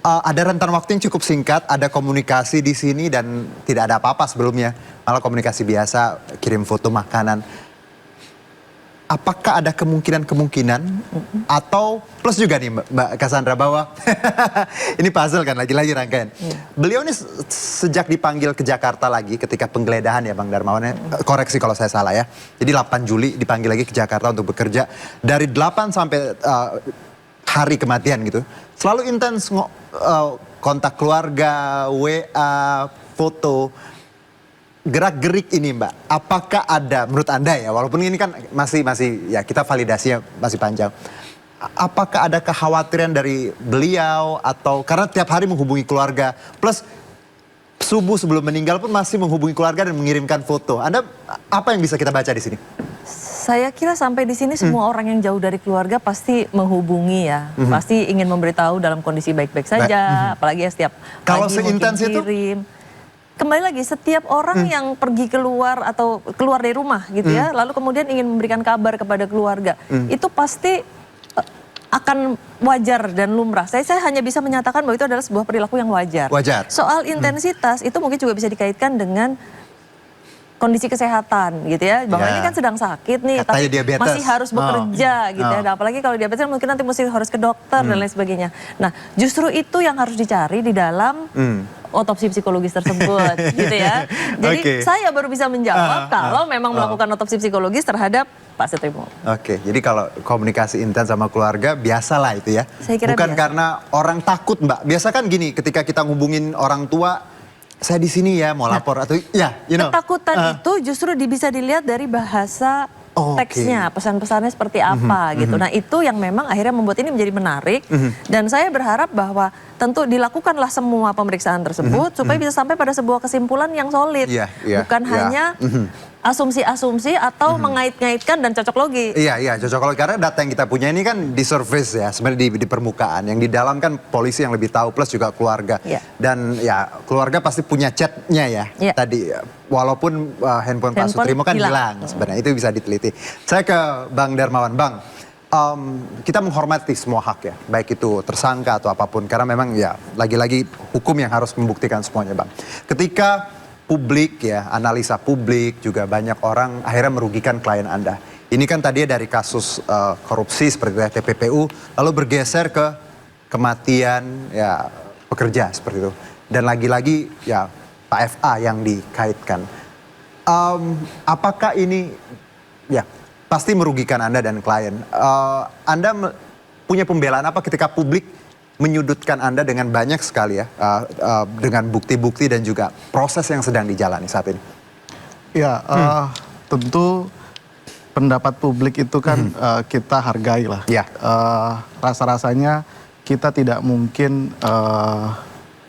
Ada rentan waktu yang cukup singkat, ada komunikasi di sini dan tidak ada apa-apa sebelumnya. Malah komunikasi biasa, kirim foto makanan. Apakah ada kemungkinan atau plus juga nih Mbak Cassandra bahwa ini puzzle kan lagi-lagi rangkaian. Beliau ini sejak dipanggil ke Jakarta lagi ketika penggeledahan ya Bang Darmawan, koreksi kalau saya salah ya. Jadi 8 Juli dipanggil lagi ke Jakarta untuk bekerja. Dari 8 sampai hari kematian gitu. Selalu intens kontak keluarga, WA, foto. Gerak-gerik ini Mbak, apakah ada menurut Anda ya, walaupun ini kan masih ya kita validasinya masih panjang. Apakah ada kekhawatiran dari beliau atau karena tiap hari menghubungi keluarga, plus subuh sebelum meninggal pun masih menghubungi keluarga dan mengirimkan foto. Anda apa yang bisa kita baca di sini? Saya kira sampai di sini semua orang yang jauh dari keluarga pasti menghubungi ya, pasti ingin memberitahu dalam kondisi baik-baik saja, apalagi ya setiap kalau pagi seintens itu kirim. Kembali lagi, setiap orang yang pergi keluar atau keluar dari rumah gitu ya, lalu kemudian ingin memberikan kabar kepada keluarga, itu pasti akan wajar dan lumrah. Saya hanya bisa menyatakan bahwa itu adalah sebuah perilaku yang wajar. Soal intensitas itu mungkin juga bisa dikaitkan dengan kondisi kesehatan gitu ya, bahwa ini kan sedang sakit nih, katanya tapi diabetes. masih harus bekerja gitu ya. Nah, apalagi kalau diabetes mungkin nanti mesti harus ke dokter dan lain sebagainya. Nah, justru itu yang harus dicari di dalam otopsi psikologis tersebut gitu ya. Jadi saya baru bisa menjawab kalau memang melakukan otopsi psikologis terhadap Pak Sutrimo. Jadi kalau komunikasi intens sama keluarga biasalah itu ya. Saya kira bukan biasa. karena orang takut Mbak. Biasa kan gini, ketika kita ngubungin orang tua, saya di sini ya mau lapor atau ya, ketakutan itu justru bisa dilihat dari bahasa teksnya, pesan-pesannya seperti apa gitu. Nah itu yang memang akhirnya membuat ini menjadi menarik dan saya berharap bahwa tentu dilakukanlah semua pemeriksaan tersebut supaya bisa sampai pada sebuah kesimpulan yang solid, bukan hanya asumsi-asumsi atau mengait-ngaitkan dan cocok logi. Iya, cocok logi karena data yang kita punya ini kan di surface ya, sebenarnya di permukaan. Yang di dalam kan polisi yang lebih tahu plus juga keluarga. Dan ya keluarga pasti punya chatnya ya. Tadi walaupun handphone Pak Sutrimo kan hilang sebenarnya, itu bisa diteliti. Saya ke Bang Darmawan. Bang, kita menghormati semua hak ya, baik itu tersangka atau apapun. Karena memang ya lagi-lagi hukum yang harus membuktikan semuanya Bang. Ketika publik ya, analisa publik juga banyak orang akhirnya merugikan klien Anda. Ini kan tadi dari kasus korupsi seperti TPPU, lalu bergeser ke kematian ya pekerja seperti itu. Dan lagi-lagi ya Pak FA yang dikaitkan. Apakah ini ya pasti merugikan Anda dan klien? Anda punya pembelaan apa ketika publik menyudutkan Anda dengan banyak sekali ya, dengan bukti-bukti dan juga proses yang sedang dijalani saat ini? Ya, tentu pendapat publik itu kan kita hargai lah. Rasa-rasanya kita tidak mungkin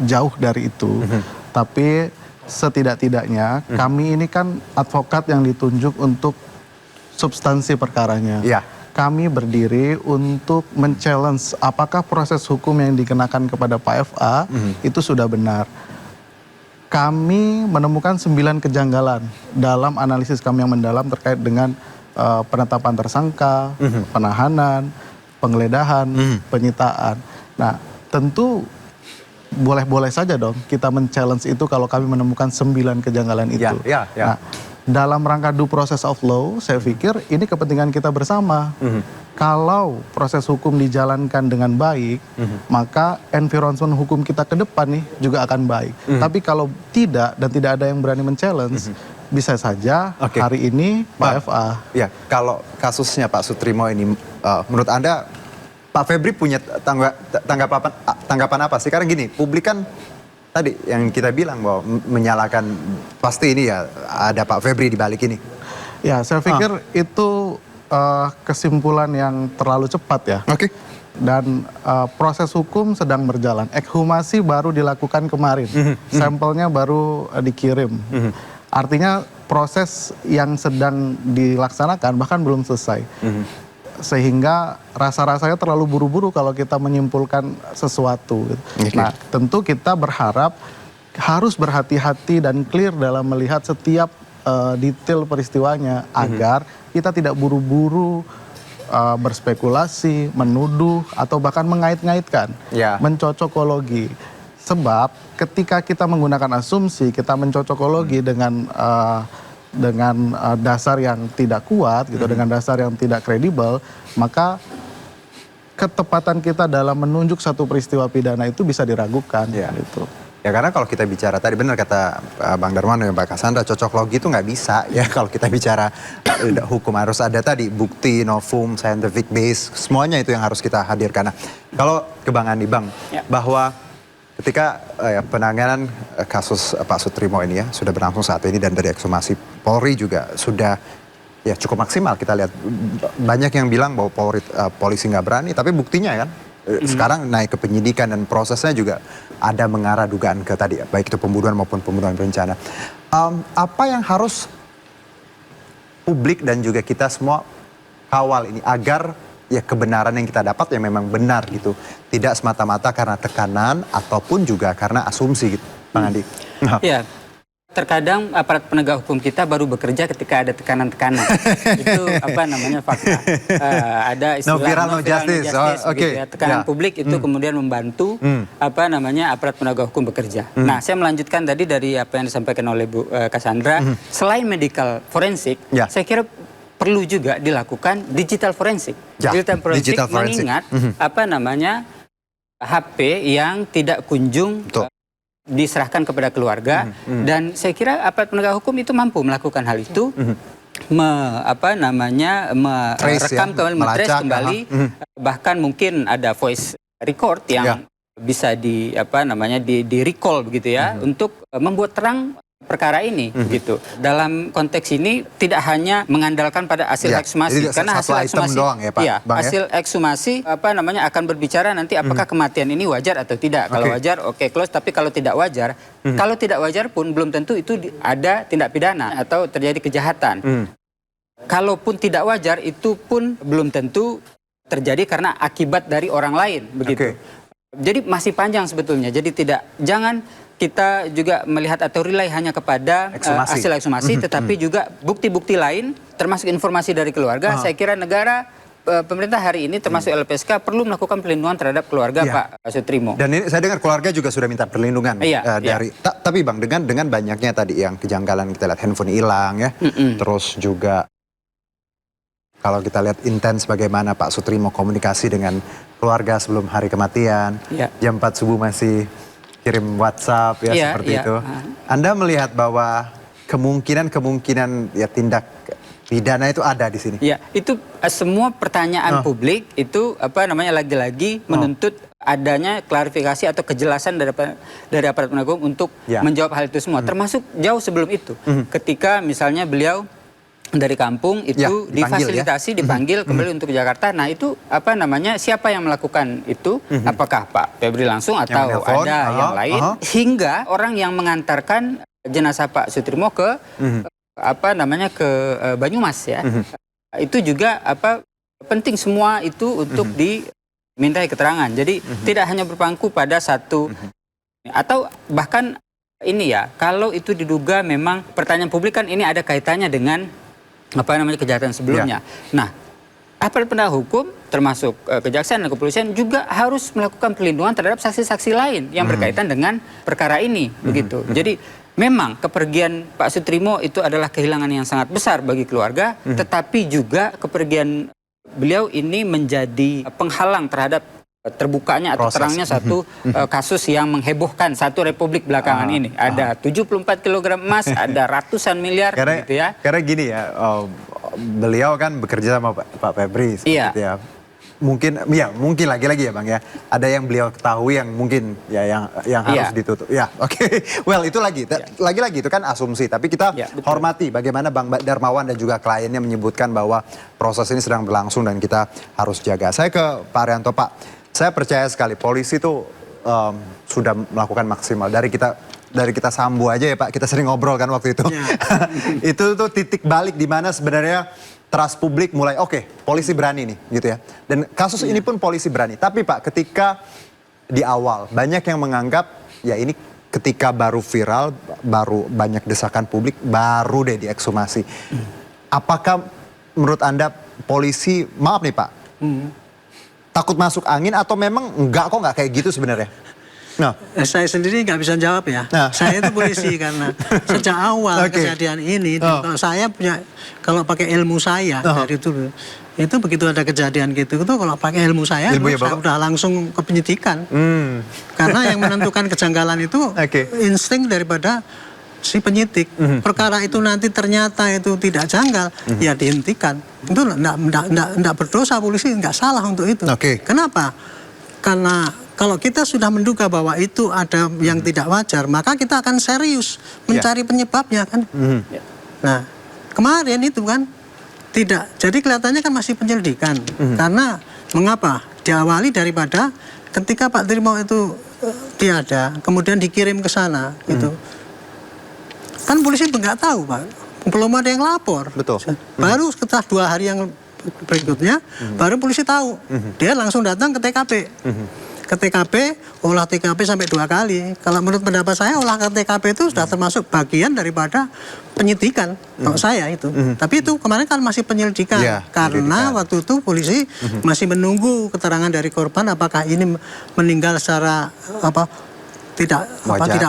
jauh dari itu, tapi setidak-tidaknya kami ini kan advokat yang ditunjuk untuk substansi perkaranya. Kami berdiri untuk men-challenge apakah proses hukum yang dikenakan kepada Pak FA itu sudah benar. Kami menemukan 9 kejanggalan dalam analisis kami yang mendalam terkait dengan penetapan tersangka, penahanan, penggeledahan, penyitaan. Nah, tentu boleh-boleh saja dong kita men-challenge itu kalau kami menemukan 9 kejanggalan itu. Nah, dalam rangka due process of law, saya pikir ini kepentingan kita bersama. Kalau proses hukum dijalankan dengan baik, maka environment hukum kita ke depan nih juga akan baik. Tapi kalau tidak dan tidak ada yang berani men-challenge, bisa saja Oke. hari ini Bang. Pak FA. Ya, kalau kasusnya Pak Sutrimo ini, menurut Anda Pak Febri punya tanggapan apa sih? Karena gini, publik kan tadi yang kita bilang bahwa menyalahkan, pasti ini ya ada Pak Febri di balik ini. Ya, saya pikir itu kesimpulan yang terlalu cepat ya. Oke. Dan proses hukum sedang berjalan. Ekshumasi baru dilakukan kemarin, sampelnya baru dikirim. Artinya proses yang sedang dilaksanakan bahkan belum selesai. Sehingga rasa-rasanya terlalu buru-buru kalau kita menyimpulkan sesuatu. Gitu. Nah, tentu kita berharap harus berhati-hati dan clear dalam melihat setiap detail peristiwanya agar kita tidak buru-buru berspekulasi, menuduh, atau bahkan mengait-ngaitkan, mencocokologi. Sebab ketika kita menggunakan asumsi, kita mencocokologi dengan dasar yang tidak kuat, gitu, dengan dasar yang tidak kredibel, maka ketepatan kita dalam menunjuk satu peristiwa pidana itu bisa diragukan. Gitu. Ya karena kalau kita bicara, tadi benar kata Bang Darman dan Mbak Cassandra, cocok logi itu nggak bisa ya kalau kita bicara hukum. Harus ada tadi bukti, novum, scientific base, semuanya itu yang harus kita hadirkan. Nah, kalau ke Bang Andi, Bang, bahwa ketika penanganan kasus Pak Sutrimo ini ya sudah berlangsung saat ini, dan dari ekshumasi Polri juga sudah ya cukup maksimal. Kita lihat banyak yang bilang bahwa polisi nggak berani, tapi buktinya kan sekarang naik ke penyidikan dan prosesnya juga ada mengarah dugaan ke tadi, baik itu pembunuhan maupun pembunuhan berencana. Apa yang harus publik dan juga kita semua kawal ini agar ya kebenaran yang kita dapat ya memang benar gitu, tidak semata-mata karena tekanan ataupun juga karena asumsi gitu, Bang Andi. Ya, terkadang aparat penegak hukum kita baru bekerja ketika ada tekanan-tekanan. Itu apa namanya fakta. Ada istilah No viral, no justice. Gitu ya. Tekanan publik itu kemudian membantu apa namanya aparat penegak hukum bekerja. Nah, saya melanjutkan tadi dari apa yang disampaikan oleh Bu Cassandra. Selain medical forensik, saya kira perlu juga dilakukan digital forensik. Digital forensik mengingat apa namanya HP yang tidak kunjung diserahkan kepada keluarga, dan saya kira aparat penegak hukum itu mampu melakukan hal itu, merekam kembali, trace kembali, bahkan mungkin ada voice record yang bisa di recall begitu ya, untuk membuat terang perkara ini gitu. Dalam konteks ini tidak hanya mengandalkan pada hasil ekshumasi, karena hasil ekshumasi doang ya, Pak, hasil ekshumasi akan berbicara nanti apakah kematian ini wajar atau tidak. Kalau wajar close, tapi kalau tidak wajar, kalau tidak wajar pun belum tentu itu ada tindak pidana atau terjadi kejahatan. Kalaupun tidak wajar itu pun belum tentu terjadi karena akibat dari orang lain begitu. Jadi masih panjang sebetulnya. Jadi jangan kita juga melihat atau rely hanya kepada hasil ekshumasi, tetapi juga bukti-bukti lain, termasuk informasi dari keluarga. Saya kira negara, pemerintah hari ini termasuk LPSK perlu melakukan pelindungan terhadap keluarga Pak Sutrimo. Dan ini saya dengar keluarga juga sudah minta perlindungan dari. Tapi Bang, dengan banyaknya tadi yang kejanggalan, kita lihat handphone hilang ya, terus juga kalau kita lihat intens bagaimana Pak Sutrimo komunikasi dengan keluarga sebelum hari kematian, jam 4 subuh masih kirim WhatsApp ya seperti itu. Anda melihat bahwa kemungkinan ya tindak pidana itu ada di sini. Ya, itu semua pertanyaan publik itu lagi-lagi menuntut adanya klarifikasi atau kejelasan dari aparat penegak hukum untuk menjawab hal itu semua. Termasuk jauh sebelum itu, ketika misalnya beliau dari kampung itu difasilitasi, dipanggil kembali untuk Jakarta. Nah itu siapa yang melakukan itu? Apakah Pak Febri langsung atau ada yang lain? Hingga orang yang mengantarkan jenazah Pak Sutrimo ke ke Banyumas ya. Itu juga penting semua itu untuk dimintai keterangan. Jadi tidak hanya berpangku pada satu atau bahkan ini ya, kalau itu diduga memang pertanyaan publik kan ini ada kaitannya dengan kejahatan sebelumnya. Nah, aparat penegak hukum termasuk kejaksaan dan kepolisian juga harus melakukan perlindungan terhadap saksi-saksi lain yang berkaitan dengan perkara ini, begitu. Jadi memang kepergian Pak Sutrimo itu adalah kehilangan yang sangat besar bagi keluarga, tetapi juga kepergian beliau ini menjadi penghalang terhadap terbukanya atau Proses. terangnya satu kasus yang menghebohkan satu republik belakangan ini. Ada 74 kg emas, ada ratusan miliar gitu ya. Karena gini ya, beliau kan bekerja sama Pak Febri seperti Iya. itu ya. Mungkin lagi-lagi ya Bang ya. Ada yang beliau ketahui yang mungkin ya yang harus Iya. ditutup. Ya, oke. Well, itu lagi-lagi itu kan asumsi, tapi kita Iya, betul. hormati bagaimana Bang Darmawan dan juga kliennya menyebutkan bahwa proses ini sedang berlangsung dan kita harus jaga. Saya ke Pak Arianto, Pak. Saya percaya sekali polisi itu sudah melakukan maksimal. Dari kita Sambo aja ya Pak, kita sering ngobrol kan waktu itu. Itu tuh titik balik di mana sebenarnya trust publik mulai oke, polisi berani nih gitu ya. Dan kasus ini pun polisi berani. Tapi Pak, ketika di awal banyak yang menganggap ya ini ketika baru viral, baru banyak desakan publik, baru deh diekshumasi. Apakah menurut Anda polisi, maaf nih Pak, takut masuk angin atau memang enggak kayak gitu sebenarnya? Nah, Saya sendiri nggak bisa jawab ya. Nah. Saya itu polisi karena sejak awal Oke. kejadian ini, kalau saya punya, kalau pakai ilmu saya dari dulu, itu begitu ada kejadian gitu, itu kalau pakai ilmu saya, Ilmu ya, saya Bapak? udah langsung ke penyidikan. Karena yang menentukan kejanggalan itu Oke. insting daripada si penyidik. Perkara itu nanti ternyata itu tidak janggal, ya dihentikan. Itu enggak berdosa, polisi enggak salah untuk itu. Oke. Kenapa? Karena kalau kita sudah menduga bahwa itu ada yang tidak wajar, maka kita akan serius mencari penyebabnya kan. Nah, kemarin itu kan tidak. Jadi kelihatannya kan masih penyelidikan. Karena mengapa? Diawali daripada ketika Pak Trimo itu tiada, kemudian dikirim ke sana gitu. Kan polisi nggak tahu Pak, belum ada yang lapor. Betul. Baru setelah 2 hari yang berikutnya, baru polisi tahu. Dia langsung datang ke TKP. Ke TKP, olah TKP sampai 2 kali. Kalau menurut pendapat saya, olah ke TKP itu sudah termasuk bagian daripada penyidikan. Kalau saya itu. Tapi itu kemarin kan masih penyelidikan. Iya, Karena penyelidikan. waktu itu polisi masih menunggu keterangan dari korban apakah ini meninggal secara tidak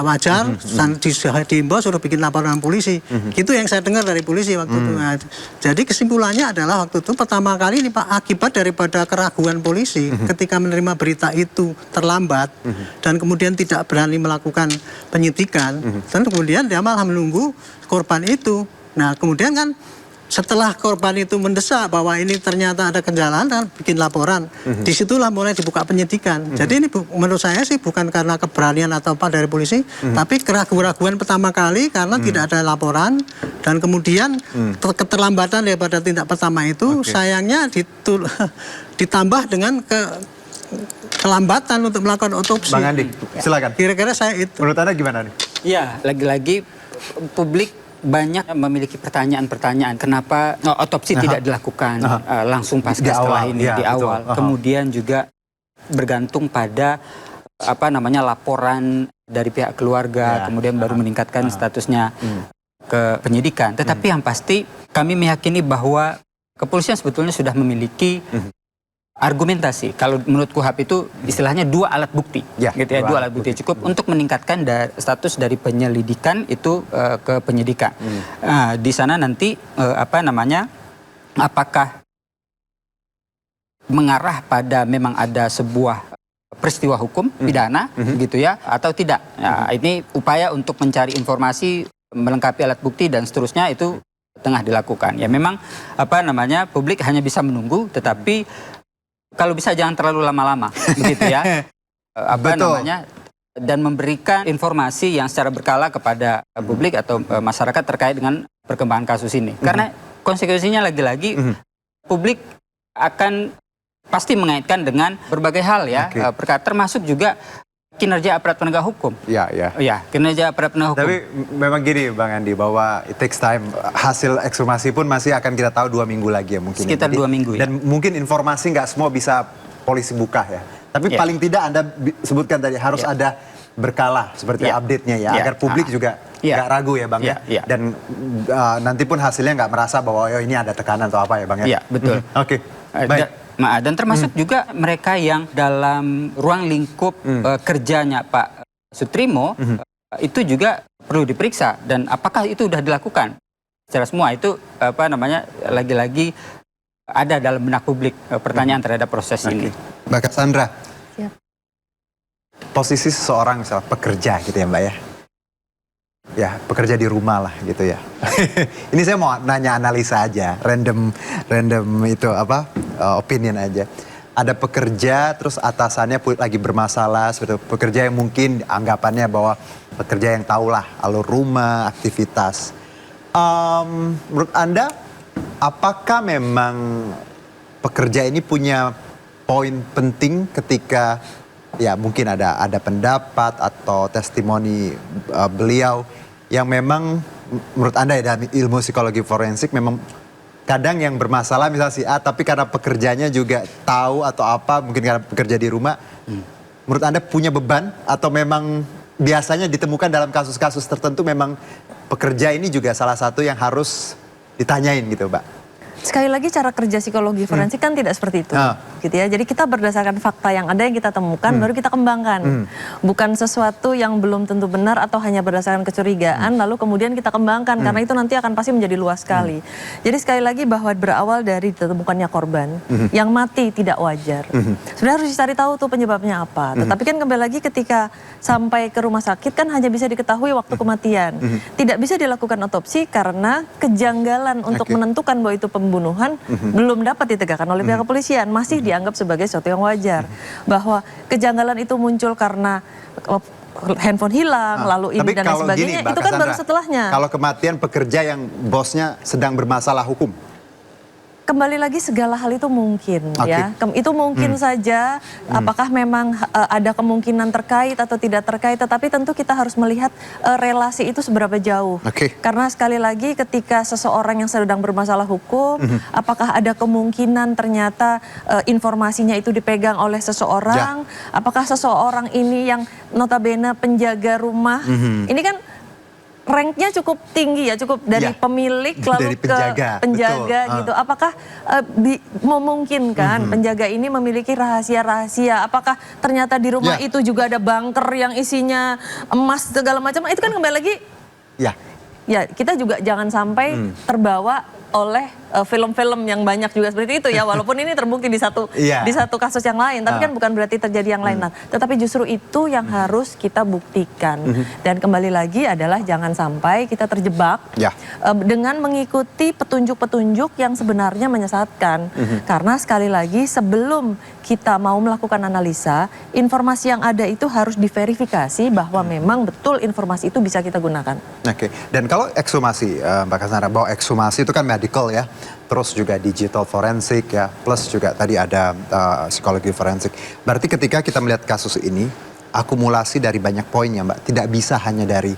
wajar dan diimbau suruh bikin laporan polisi. Itu yang saya dengar dari polisi waktu itu. Nah, jadi kesimpulannya adalah waktu itu pertama kali ini Pak, akibat daripada keraguan polisi ketika menerima berita itu terlambat dan kemudian tidak berani melakukan penyidikan, dan kemudian dia malah menunggu korban itu. Nah, kemudian kan setelah korban itu mendesak bahwa ini ternyata ada kejanggalan, bikin laporan. Disitulah mulai dibuka penyidikan. Jadi ini menurut saya sih bukan karena keberanian atau apa dari polisi, tapi keraguan-keraguan pertama kali karena tidak ada laporan, dan kemudian keterlambatan daripada tindak pertama itu sayangnya ditambah dengan kelambatan untuk melakukan otopsi. Bang Andi, silakan. Kira-kira saya itu. Menurut Anda gimana nih? Ya, lagi-lagi publik banyak memiliki pertanyaan-pertanyaan kenapa otopsi tidak dilakukan langsung pasca Di setelah awal, ini ya, di betul. awal. Kemudian juga bergantung pada laporan dari pihak keluarga, kemudian baru meningkatkan statusnya ke penyidikan. Tetapi yang pasti kami meyakini bahwa kepolisian sebetulnya sudah memiliki argumentasi. Kalau menurut KUHP itu istilahnya 2 alat bukti, Ya, gitu ya, 2 alat bukti cukup untuk meningkatkan status dari penyelidikan itu ke penyidikan. Di sana nanti apakah mengarah pada memang ada sebuah peristiwa hukum pidana, gitu ya, atau tidak? Nah, ini upaya untuk mencari informasi, melengkapi alat bukti dan seterusnya itu tengah dilakukan. Ya memang publik hanya bisa menunggu, tetapi kalau bisa jangan terlalu lama-lama, begitu ya. Betul. Dan memberikan informasi yang secara berkala kepada publik atau masyarakat terkait dengan perkembangan kasus ini. Karena konsekuensinya lagi-lagi publik akan pasti mengaitkan dengan berbagai hal ya, perkara termasuk juga kinerja aparat penegak hukum. Ya, kinerja aparat penegak hukum. Tapi memang gini Bang Andi, bahwa it takes time. Hasil ekshumasi pun masih akan kita tahu 2 minggu lagi ya mungkin. Sekitar 2 minggu ya. Dan mungkin informasi nggak semua bisa polisi buka ya. Tapi paling tidak Anda sebutkan tadi harus ada berkala seperti update-nya ya. Agar publik juga nggak ragu ya Bang ya. Dan nanti pun hasilnya nggak merasa bahwa ini ada tekanan atau apa ya Bang ya. Iya, betul. Oke, baik. Dan termasuk juga mereka yang dalam ruang lingkup kerjanya Pak Sutrimo itu juga perlu diperiksa, dan apakah itu sudah dilakukan secara semua itu lagi-lagi ada dalam benak publik pertanyaan terhadap proses ini. Mbak Cassandra, Siap. Posisi seseorang misalnya pekerja gitu ya Mbak ya. Ya, pekerja di rumah lah gitu ya. Ini saya mau nanya analisa aja, random itu apa, opinion aja. Ada pekerja terus atasannya lagi bermasalah, seperti pekerja yang mungkin anggapannya bahwa pekerja yang tahulah alur rumah, aktivitas. Menurut Anda, apakah memang pekerja ini punya poin penting ketika ya mungkin ada pendapat atau testimoni beliau yang memang menurut Anda ya dalam ilmu psikologi forensik memang kadang yang bermasalah misalnya si A tapi karena pekerjanya juga tahu atau apa mungkin karena bekerja di rumah menurut Anda punya beban atau memang biasanya ditemukan dalam kasus-kasus tertentu memang pekerja ini juga salah satu yang harus ditanyain gitu Mbak? Sekali lagi cara kerja psikologi forensik kan tidak seperti itu, gitu ya. Jadi kita berdasarkan fakta yang ada yang kita temukan, baru kita kembangkan. Bukan sesuatu yang belum tentu benar atau hanya berdasarkan kecurigaan, lalu kemudian kita kembangkan karena itu nanti akan pasti menjadi luas sekali. Jadi sekali lagi bahwa berawal dari ditemukannya korban yang mati tidak wajar. Sudah harus dicari tahu tuh penyebabnya apa. Tetapi kan kembali lagi ketika sampai ke rumah sakit kan hanya bisa diketahui waktu kematian. Tidak bisa dilakukan otopsi karena kejanggalan untuk menentukan bahwa itu pembunuhan belum dapat ditegakkan oleh pihak kepolisian, masih dianggap sebagai sesuatu yang wajar. Bahwa kejanggalan itu muncul karena handphone hilang, lalu ini dan lain sebagainya, gini, itu kan baru setelahnya. Kalau kematian pekerja yang bosnya sedang bermasalah hukum? Kembali lagi segala hal itu mungkin ya. Itu mungkin saja apakah memang ada kemungkinan terkait atau tidak terkait, tetapi tentu kita harus melihat relasi itu seberapa jauh. Karena sekali lagi ketika seseorang yang sedang bermasalah hukum, apakah ada kemungkinan ternyata informasinya itu dipegang oleh seseorang, apakah seseorang ini yang notabene penjaga rumah, ini kan ranknya cukup tinggi ya, cukup dari pemilik lalu ke penjaga gitu. Apakah memungkinkan penjaga ini memiliki rahasia-rahasia? Apakah ternyata di rumah itu juga ada bunker yang isinya emas segala macam? Itu kan kembali lagi, ya kita juga jangan sampai terbawa oleh film-film yang banyak juga seperti itu ya, walaupun ini terbukti di satu kasus yang lain, tapi kan bukan berarti terjadi yang lain. Tetapi justru itu yang harus kita buktikan. Dan kembali lagi adalah jangan sampai kita terjebak dengan mengikuti petunjuk-petunjuk yang sebenarnya menyesatkan. Karena sekali lagi sebelum kita mau melakukan analisa, informasi yang ada itu harus diverifikasi bahwa memang betul informasi itu bisa kita gunakan. Dan kalau ekshumasi, Mbak Cassandra, bahwa ekshumasi itu kan medical ya, terus juga digital forensik ya, plus juga tadi ada psikologi forensik. Berarti ketika kita melihat kasus ini, akumulasi dari banyak poin ya Mbak, tidak bisa hanya dari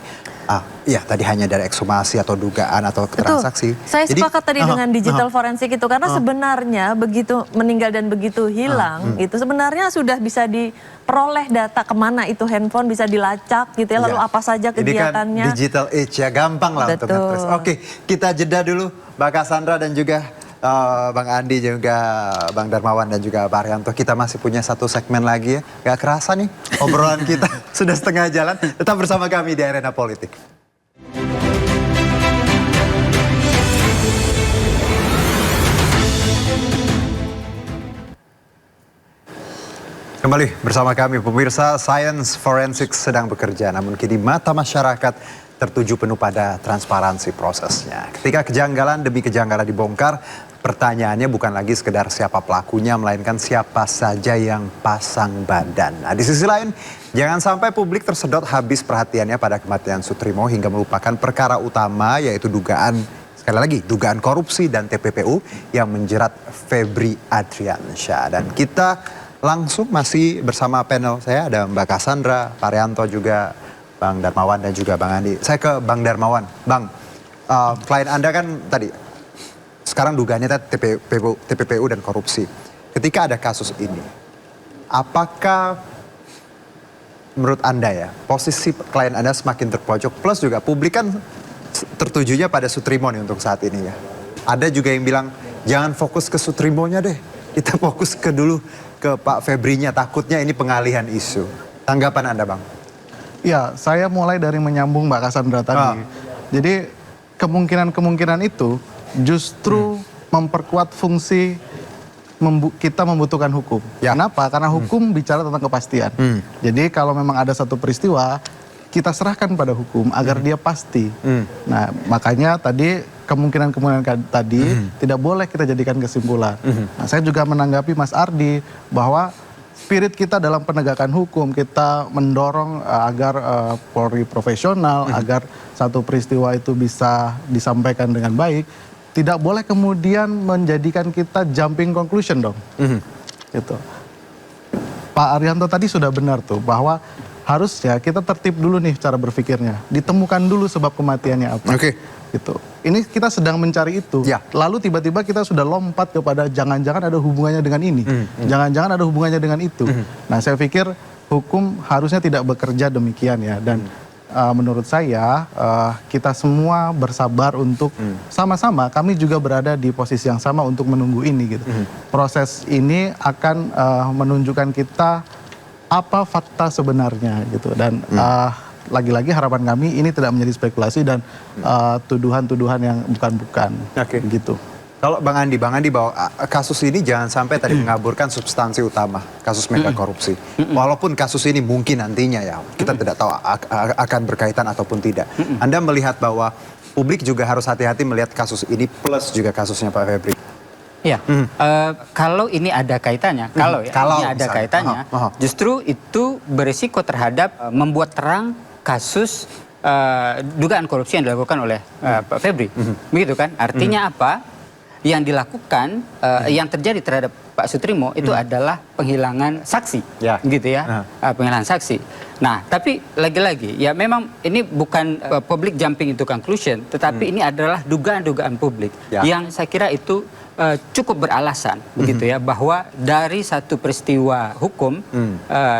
tadi hanya dari ekshumasi atau dugaan atau transaksi. Saya sepakat tadi dengan digital forensik itu karena sebenarnya begitu meninggal dan begitu hilang itu sebenarnya sudah bisa diperoleh data kemana itu handphone, bisa dilacak gitu ya, lalu apa saja kegiatannya. Ini kan digital age ya, gampang lah untuk nge-trace. Oke, kita jeda dulu Mbak Cassandra dan juga Bang Andi, juga Bang Darmawan dan juga Pak Haryanto. Kita masih punya satu segmen lagi ya. Gak kerasa nih obrolan kita sudah setengah jalan. Tetap bersama kami di Arena Politik. Kembali bersama kami pemirsa, Science Forensic sedang bekerja, namun kini mata masyarakat tertuju penuh pada transparansi prosesnya. Ketika kejanggalan demi kejanggalan dibongkar, pertanyaannya bukan lagi sekedar siapa pelakunya, melainkan siapa saja yang pasang badan. Nah, di sisi lain, jangan sampai publik tersedot habis perhatiannya pada kematian Sutrimo hingga melupakan perkara utama, yaitu sekali lagi, dugaan korupsi dan TPPU yang menjerat Febri Adriansyah. Dan kita langsung masih bersama panel saya, ada Mbak Cassandra, Pak Haryanto, juga Bang Darmawan dan juga Bang Andi. Saya ke Bang Darmawan. Bang, klien Anda kan tadi, sekarang dugaannya TPPU dan korupsi. Ketika ada kasus ini, apakah menurut Anda ya, posisi klien Anda semakin terpojok, plus juga publik kan tertujunya pada Sutrimo nih untuk saat ini ya. Ada juga yang bilang, jangan fokus ke Sutrimonya deh, kita fokus dulu ke Pak Febrinya, takutnya ini pengalihan isu. Tanggapan Anda, Bang? Ya, saya mulai dari menyambung Mbak Cassandra tadi. Jadi kemungkinan-kemungkinan itu justru memperkuat fungsi kita membutuhkan hukum. Ya. Kenapa? Karena hukum bicara tentang kepastian. Jadi kalau memang ada satu peristiwa, kita serahkan pada hukum agar dia pasti. Nah, makanya tadi kemungkinan tadi tidak boleh kita jadikan kesimpulan. Nah, saya juga menanggapi Mas Ardi bahwa spirit kita dalam penegakan hukum, kita mendorong agar Polri profesional, agar satu peristiwa itu bisa disampaikan dengan baik, tidak boleh kemudian menjadikan kita jumping conclusion dong. Gitu. Pak Arianto tadi sudah benar tuh bahwa harusnya kita tertib dulu nih cara berpikirnya, ditemukan dulu sebab kematiannya apa. Gitu. Ini kita sedang mencari itu. Ya. Lalu tiba-tiba kita sudah lompat kepada jangan-jangan ada hubungannya dengan ini. Jangan-jangan ada hubungannya dengan itu. Nah, saya pikir hukum harusnya tidak bekerja demikian ya. Dan menurut saya kita semua bersabar untuk sama-sama, kami juga berada di posisi yang sama untuk menunggu ini gitu. Proses ini akan menunjukkan kita apa fakta sebenarnya gitu. Dan lagi-lagi harapan kami ini tidak menjadi spekulasi dan tuduhan-tuduhan yang bukan-bukan. Gitu. Kalau Bang Andi bahwa kasus ini jangan sampai tadi mengaburkan substansi utama kasus mega korupsi. Walaupun kasus ini mungkin nantinya ya kita tidak tahu akan berkaitan ataupun tidak. Anda melihat bahwa publik juga harus hati-hati melihat kasus ini plus juga kasusnya Pak Febri. Ya, kalau ini ada kaitannya, ini ada kaitannya, justru itu berisiko terhadap membuat terang kasus dugaan korupsi yang dilakukan oleh Pak Febri, begitu kan? Artinya apa? Yang dilakukan, yang terjadi terhadap Pak Sutrimo itu adalah penghilangan saksi, gitu ya, penghilangan saksi. Nah, tapi lagi-lagi, ya memang ini bukan public jumping into conclusion, tetapi ini adalah dugaan-dugaan publik yang saya kira itu cukup beralasan, begitu ya, bahwa dari satu peristiwa hukum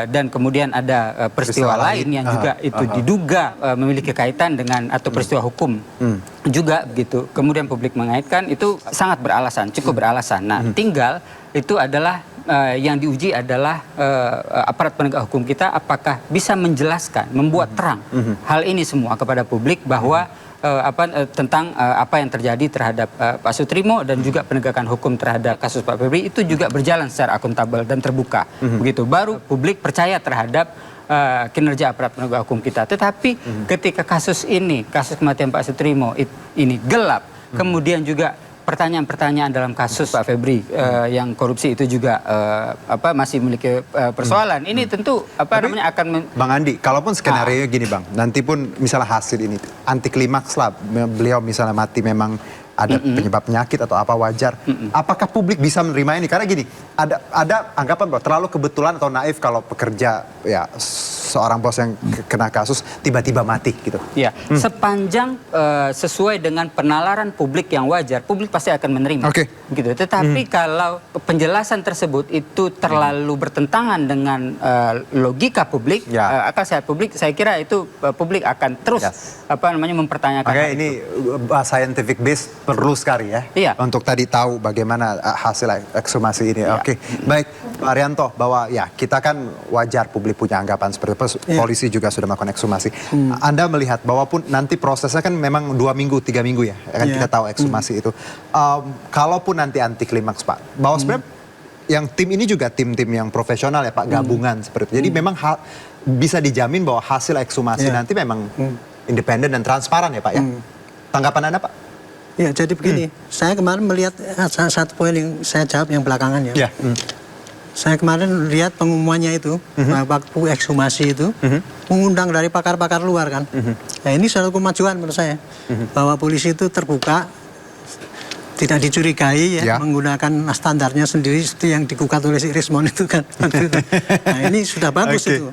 dan kemudian ada peristiwa lain yang juga itu diduga memiliki kaitan dengan atau peristiwa hukum juga, begitu. Kemudian publik mengaitkan itu sangat beralasan, cukup beralasan. Nah, tinggal itu adalah yang diuji adalah aparat penegak hukum kita apakah bisa menjelaskan, membuat terang hal ini semua kepada publik bahwa tentang apa yang terjadi terhadap Pak Sutrimo dan juga penegakan hukum terhadap kasus Pak Febri itu juga berjalan secara akuntabel dan terbuka. Begitu baru publik percaya terhadap kinerja aparat penegak hukum kita. Tetapi ketika kasus ini, kasus kematian Pak Sutrimo ini gelap, kemudian juga pertanyaan-pertanyaan dalam kasus Pak Febri yang korupsi itu juga masih memiliki persoalan. Ini tentu akan Bang Andi, kalaupun skenario gini Bang, nanti pun misalnya hasil ini anti klimaks lah, beliau misalnya mati memang ada penyebab penyakit atau apa wajar. Apakah publik bisa menerima ini? Karena gini, ada anggapan bahwa terlalu kebetulan atau naif kalau pekerja ya seorang bos yang kena kasus tiba-tiba mati gitu. Ya, sepanjang sesuai dengan penalaran publik yang wajar, publik pasti akan menerima. Gitu. Tetapi kalau penjelasan tersebut itu terlalu bertentangan dengan logika publik, akal sehat publik, saya kira itu publik akan terus mempertanyakan. Ini scientific base perlu sekali ya, untuk tadi tahu bagaimana hasil ekshumasi ini. Baik Pak Arianto, bahwa ya kita kan wajar publik punya anggapan seperti itu. Polisi juga sudah melakukan ekshumasi. Anda melihat bahwa pun nanti prosesnya kan memang 2 minggu, 3 minggu ya, kan kita tahu ekshumasi itu. Kalaupun nanti anti klimaks Pak, bahwa sebenarnya yang tim ini juga tim-tim yang profesional ya Pak, gabungan seperti itu. Jadi memang bisa dijamin bahwa hasil ekshumasi nanti memang independen dan transparan ya Pak ya. Tanggapan Anda Pak? Ya, jadi begini, saya kemarin melihat satu poin yang saya jawab yang belakangan ya. Saya kemarin lihat pengumumannya itu, waktu ekshumasi itu, mengundang dari pakar-pakar luar kan. Nah, ini suatu kemajuan menurut saya, bahwa polisi itu terbuka, tidak dicurigai ya, menggunakan standarnya sendiri seperti yang digugat oleh si Rismon itu kan. Nah, ini sudah bagus itu.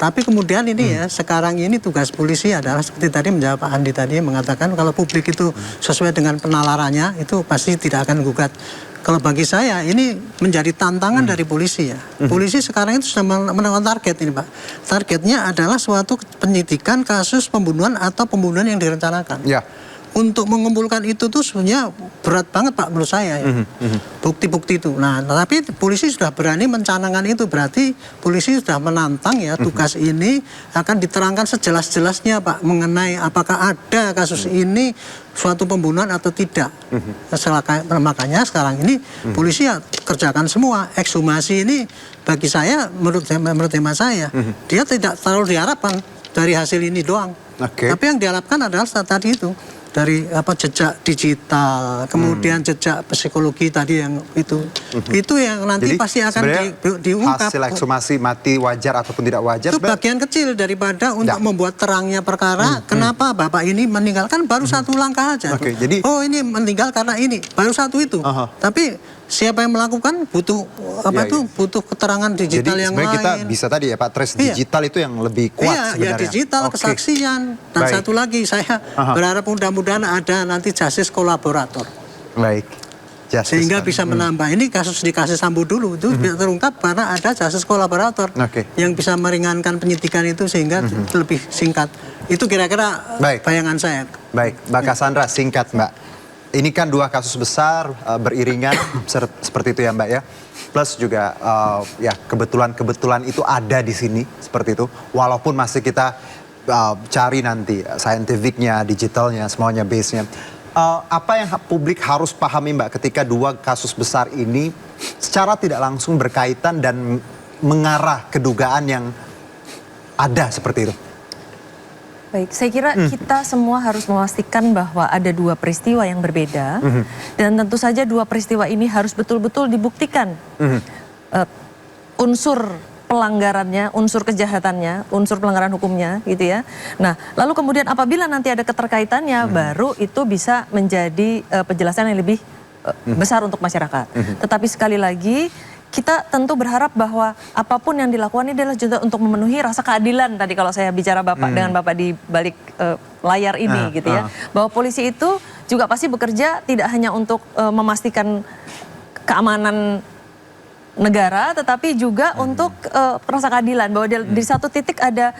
Tapi kemudian ini ya, sekarang ini tugas polisi adalah seperti tadi menjawab Pak Andi tadi mengatakan kalau publik itu sesuai dengan penalarannya itu pasti tidak akan gugat. Kalau bagi saya ini menjadi tantangan dari polisi ya. Polisi sekarang itu sudah menemukan target ini Pak. Targetnya adalah suatu penyidikan kasus pembunuhan atau pembunuhan yang direncanakan. untuk mengumpulkan itu tuh sebenarnya berat banget Pak menurut saya ya. Bukti-bukti itu. Nah, tapi polisi sudah berani mencanangkan itu, berarti polisi sudah menantang ya tugas ini akan diterangkan sejelas-jelasnya Pak mengenai apakah ada kasus ini suatu pembunuhan atau tidak. Makanya sekarang ini polisi ya kerjakan semua. Ekshumasi ini bagi saya menurut hemat saya dia tidak terlalu diharapkan dari hasil ini doang. Tapi yang diharapkan adalah tadi itu dari jejak digital, kemudian jejak psikologi tadi yang itu yang nanti jadi, pasti akan diungkap. Hasil ekshumasi mati wajar ataupun tidak wajar itu bagian kecil daripada untuk membuat terangnya perkara. Kenapa bapak ini meninggal, kan baru satu langkah aja. Jadi, oh ini meninggal karena ini, baru satu itu. Tapi siapa yang melakukan butuh butuh keterangan digital yang lain. Jadi kita bisa tadi ya Pak, trace digital itu yang lebih kuat sebenarnya. Ya digital, kesaksian. Dan satu lagi saya berharap mudah-mudahan ada nanti justice kolaborator. Baik. Sehingga bisa menambah. Ini kasus di kasus Sambo dulu itu terungkap karena ada justice kolaborator yang bisa meringankan penyidikan itu sehingga lebih singkat. Itu kira-kira bayangan saya. Baik, Mbak Cassandra, singkat Mbak. Ini kan dua kasus besar beriringan seperti itu ya Mbak ya. Plus juga ya kebetulan itu ada di sini seperti itu. Walaupun masih kita cari nanti scientificnya, digitalnya, semuanya base-nya. Apa yang publik harus pahami Mbak ketika dua kasus besar ini secara tidak langsung berkaitan dan mengarah ke dugaan yang ada seperti itu? Baik, saya kira kita semua harus memastikan bahwa ada dua peristiwa yang berbeda dan tentu saja dua peristiwa ini harus betul-betul dibuktikan unsur pelanggarannya, unsur kejahatannya, unsur pelanggaran hukumnya gitu ya. Nah, lalu kemudian apabila nanti ada keterkaitannya baru itu bisa menjadi penjelasan yang lebih besar untuk masyarakat. Tetapi sekali lagi kita tentu berharap bahwa apapun yang dilakukan ini adalah juga untuk memenuhi rasa keadilan tadi kalau saya bicara dengan Bapak di balik layar ini gitu ya. Bahwa polisi itu juga pasti bekerja tidak hanya untuk memastikan keamanan negara tetapi juga untuk rasa keadilan bahwa di satu titik ada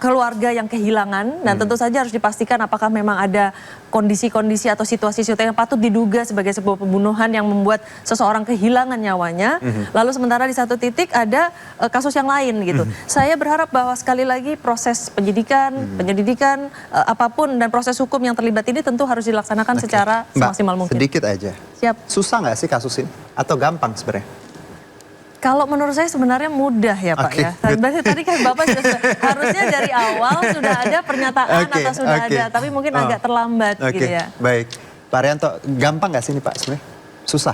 keluarga yang kehilangan dan tentu saja harus dipastikan apakah memang ada kondisi-kondisi atau situasi-situasi yang patut diduga sebagai sebuah pembunuhan yang membuat seseorang kehilangan nyawanya. Lalu sementara di satu titik ada kasus yang lain gitu. Saya berharap bahwa sekali lagi proses penyelidikan apapun dan proses hukum yang terlibat ini tentu harus dilaksanakan secara semaksimal mungkin. Sedikit aja. Siap. Susah nggak sih kasus ini? Atau gampang sebenarnya? Kalau menurut saya sebenarnya mudah ya Pak ya. Tadi kan Bapak harusnya dari awal sudah ada pernyataan atau sudah ada, tapi mungkin agak terlambat gitu ya. Baik, Pak Arianto, gampang nggak sih ini Pak sebenarnya? Susah?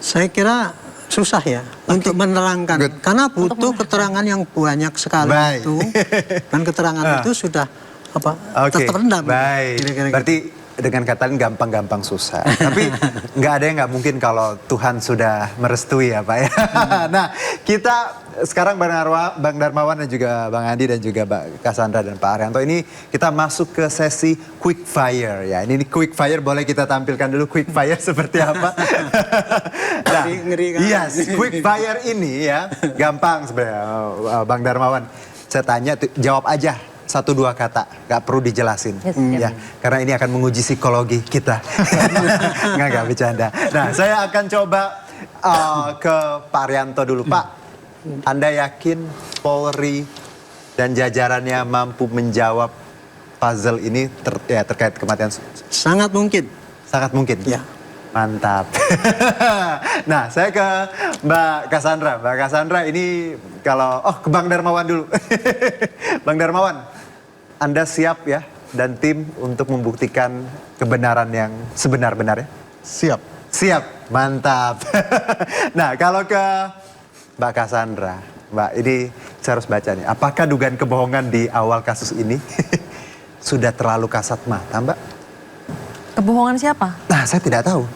Saya kira susah ya untuk menerangkan, karena butuh keterangan yang banyak sekali itu, dan keterangan itu sudah terpendam. Baik, berarti dengan kata lain gampang-gampang susah. Tapi nggak ada yang nggak mungkin kalau Tuhan sudah merestui ya Pak ya. Nah kita sekarang Bang Darmawan dan juga Bang Andi dan juga Mbak Cassandra dan Pak Arianto ini kita masuk ke sesi quick fire ya. Ini quick fire boleh kita tampilkan dulu quick fire seperti apa. Nah, yes, quick fire ini ya gampang sebenarnya Bang Darmawan. Saya tanya jawab aja. 1-2 kata, nggak perlu dijelasin, ya, karena ini akan menguji psikologi kita. nggak bercanda. Nah, saya akan coba ke Pak Arianto dulu, Pak. Anda yakin Polri dan jajarannya mampu menjawab puzzle ini terkait kematian? Sangat mungkin. Sangat mungkin. Ya. Mantap. Nah, saya ke Mbak Cassandra. Mbak Cassandra ini kalau ke Bang Darmawan dulu. Bang Darmawan, Anda siap ya dan tim untuk membuktikan kebenaran yang sebenar-benarnya? Siap. Siap, mantap. Nah, kalau ke Mbak Cassandra, Mbak, ini saya harus baca nih. Apakah dugaan kebohongan di awal kasus ini sudah terlalu kasat mata, Mbak? Kebohongan siapa? Nah, saya tidak tahu.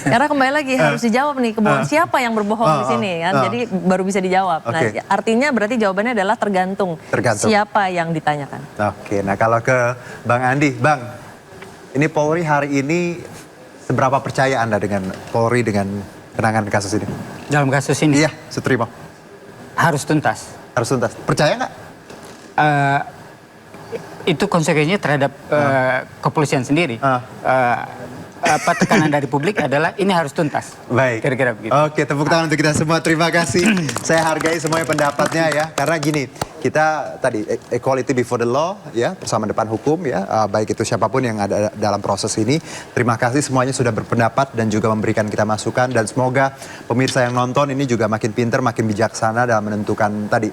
Karena kembali lagi harus dijawab nih kebohongan siapa yang berbohong di sini kan. Jadi baru bisa dijawab. Nah, artinya berarti jawabannya adalah tergantung siapa yang ditanyakan. Oke, nah kalau ke Bang Andi, Bang, ini Polri hari ini seberapa percaya Anda dengan Polri dengan penanganan kasus ini? Dalam kasus ini? Iya, Sutrimo. Harus tuntas. Harus tuntas. Percaya nggak? Itu konsekuensinya terhadap kepolisian sendiri. Tekanan dari publik adalah ini harus tuntas. Baik. Kira-kira begitu. Oke, tepuk tangan untuk kita semua. Terima kasih. Saya hargai semuanya pendapatnya ya. Karena gini, kita tadi equality before the law ya, bersama depan hukum ya. Baik itu siapapun yang ada dalam proses ini. Terima kasih semuanya sudah berpendapat dan juga memberikan kita masukan. Dan semoga pemirsa yang nonton ini juga makin pinter, makin bijaksana dalam menentukan tadi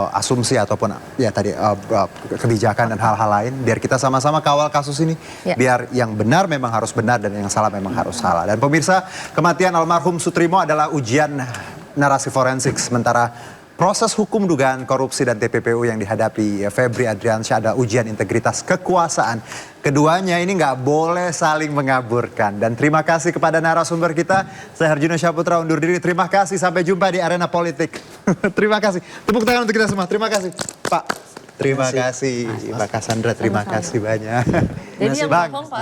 asumsi ataupun ya tadi kebijakan dan hal-hal lain, biar kita sama-sama kawal kasus ini, biar yang benar memang harus benar dan yang salah memang harus salah. Dan pemirsa, kematian almarhum Soetrimo adalah ujian narasi forensik, sementara proses hukum dugaan korupsi dan TPPU yang dihadapi Febri Adriansyah adalah ujian integritas kekuasaan. Keduanya ini nggak boleh saling mengaburkan. Dan terima kasih kepada narasumber kita. Saya Harjuno Syaputra undur diri. Terima kasih. Sampai jumpa di arena politik. Terima kasih. Tepuk tangan untuk kita semua. Terima kasih, Pak. Terima kasih, Mbak Cassandra. Terima kasih banyak. Jadi yang Bang. bohong, Pak.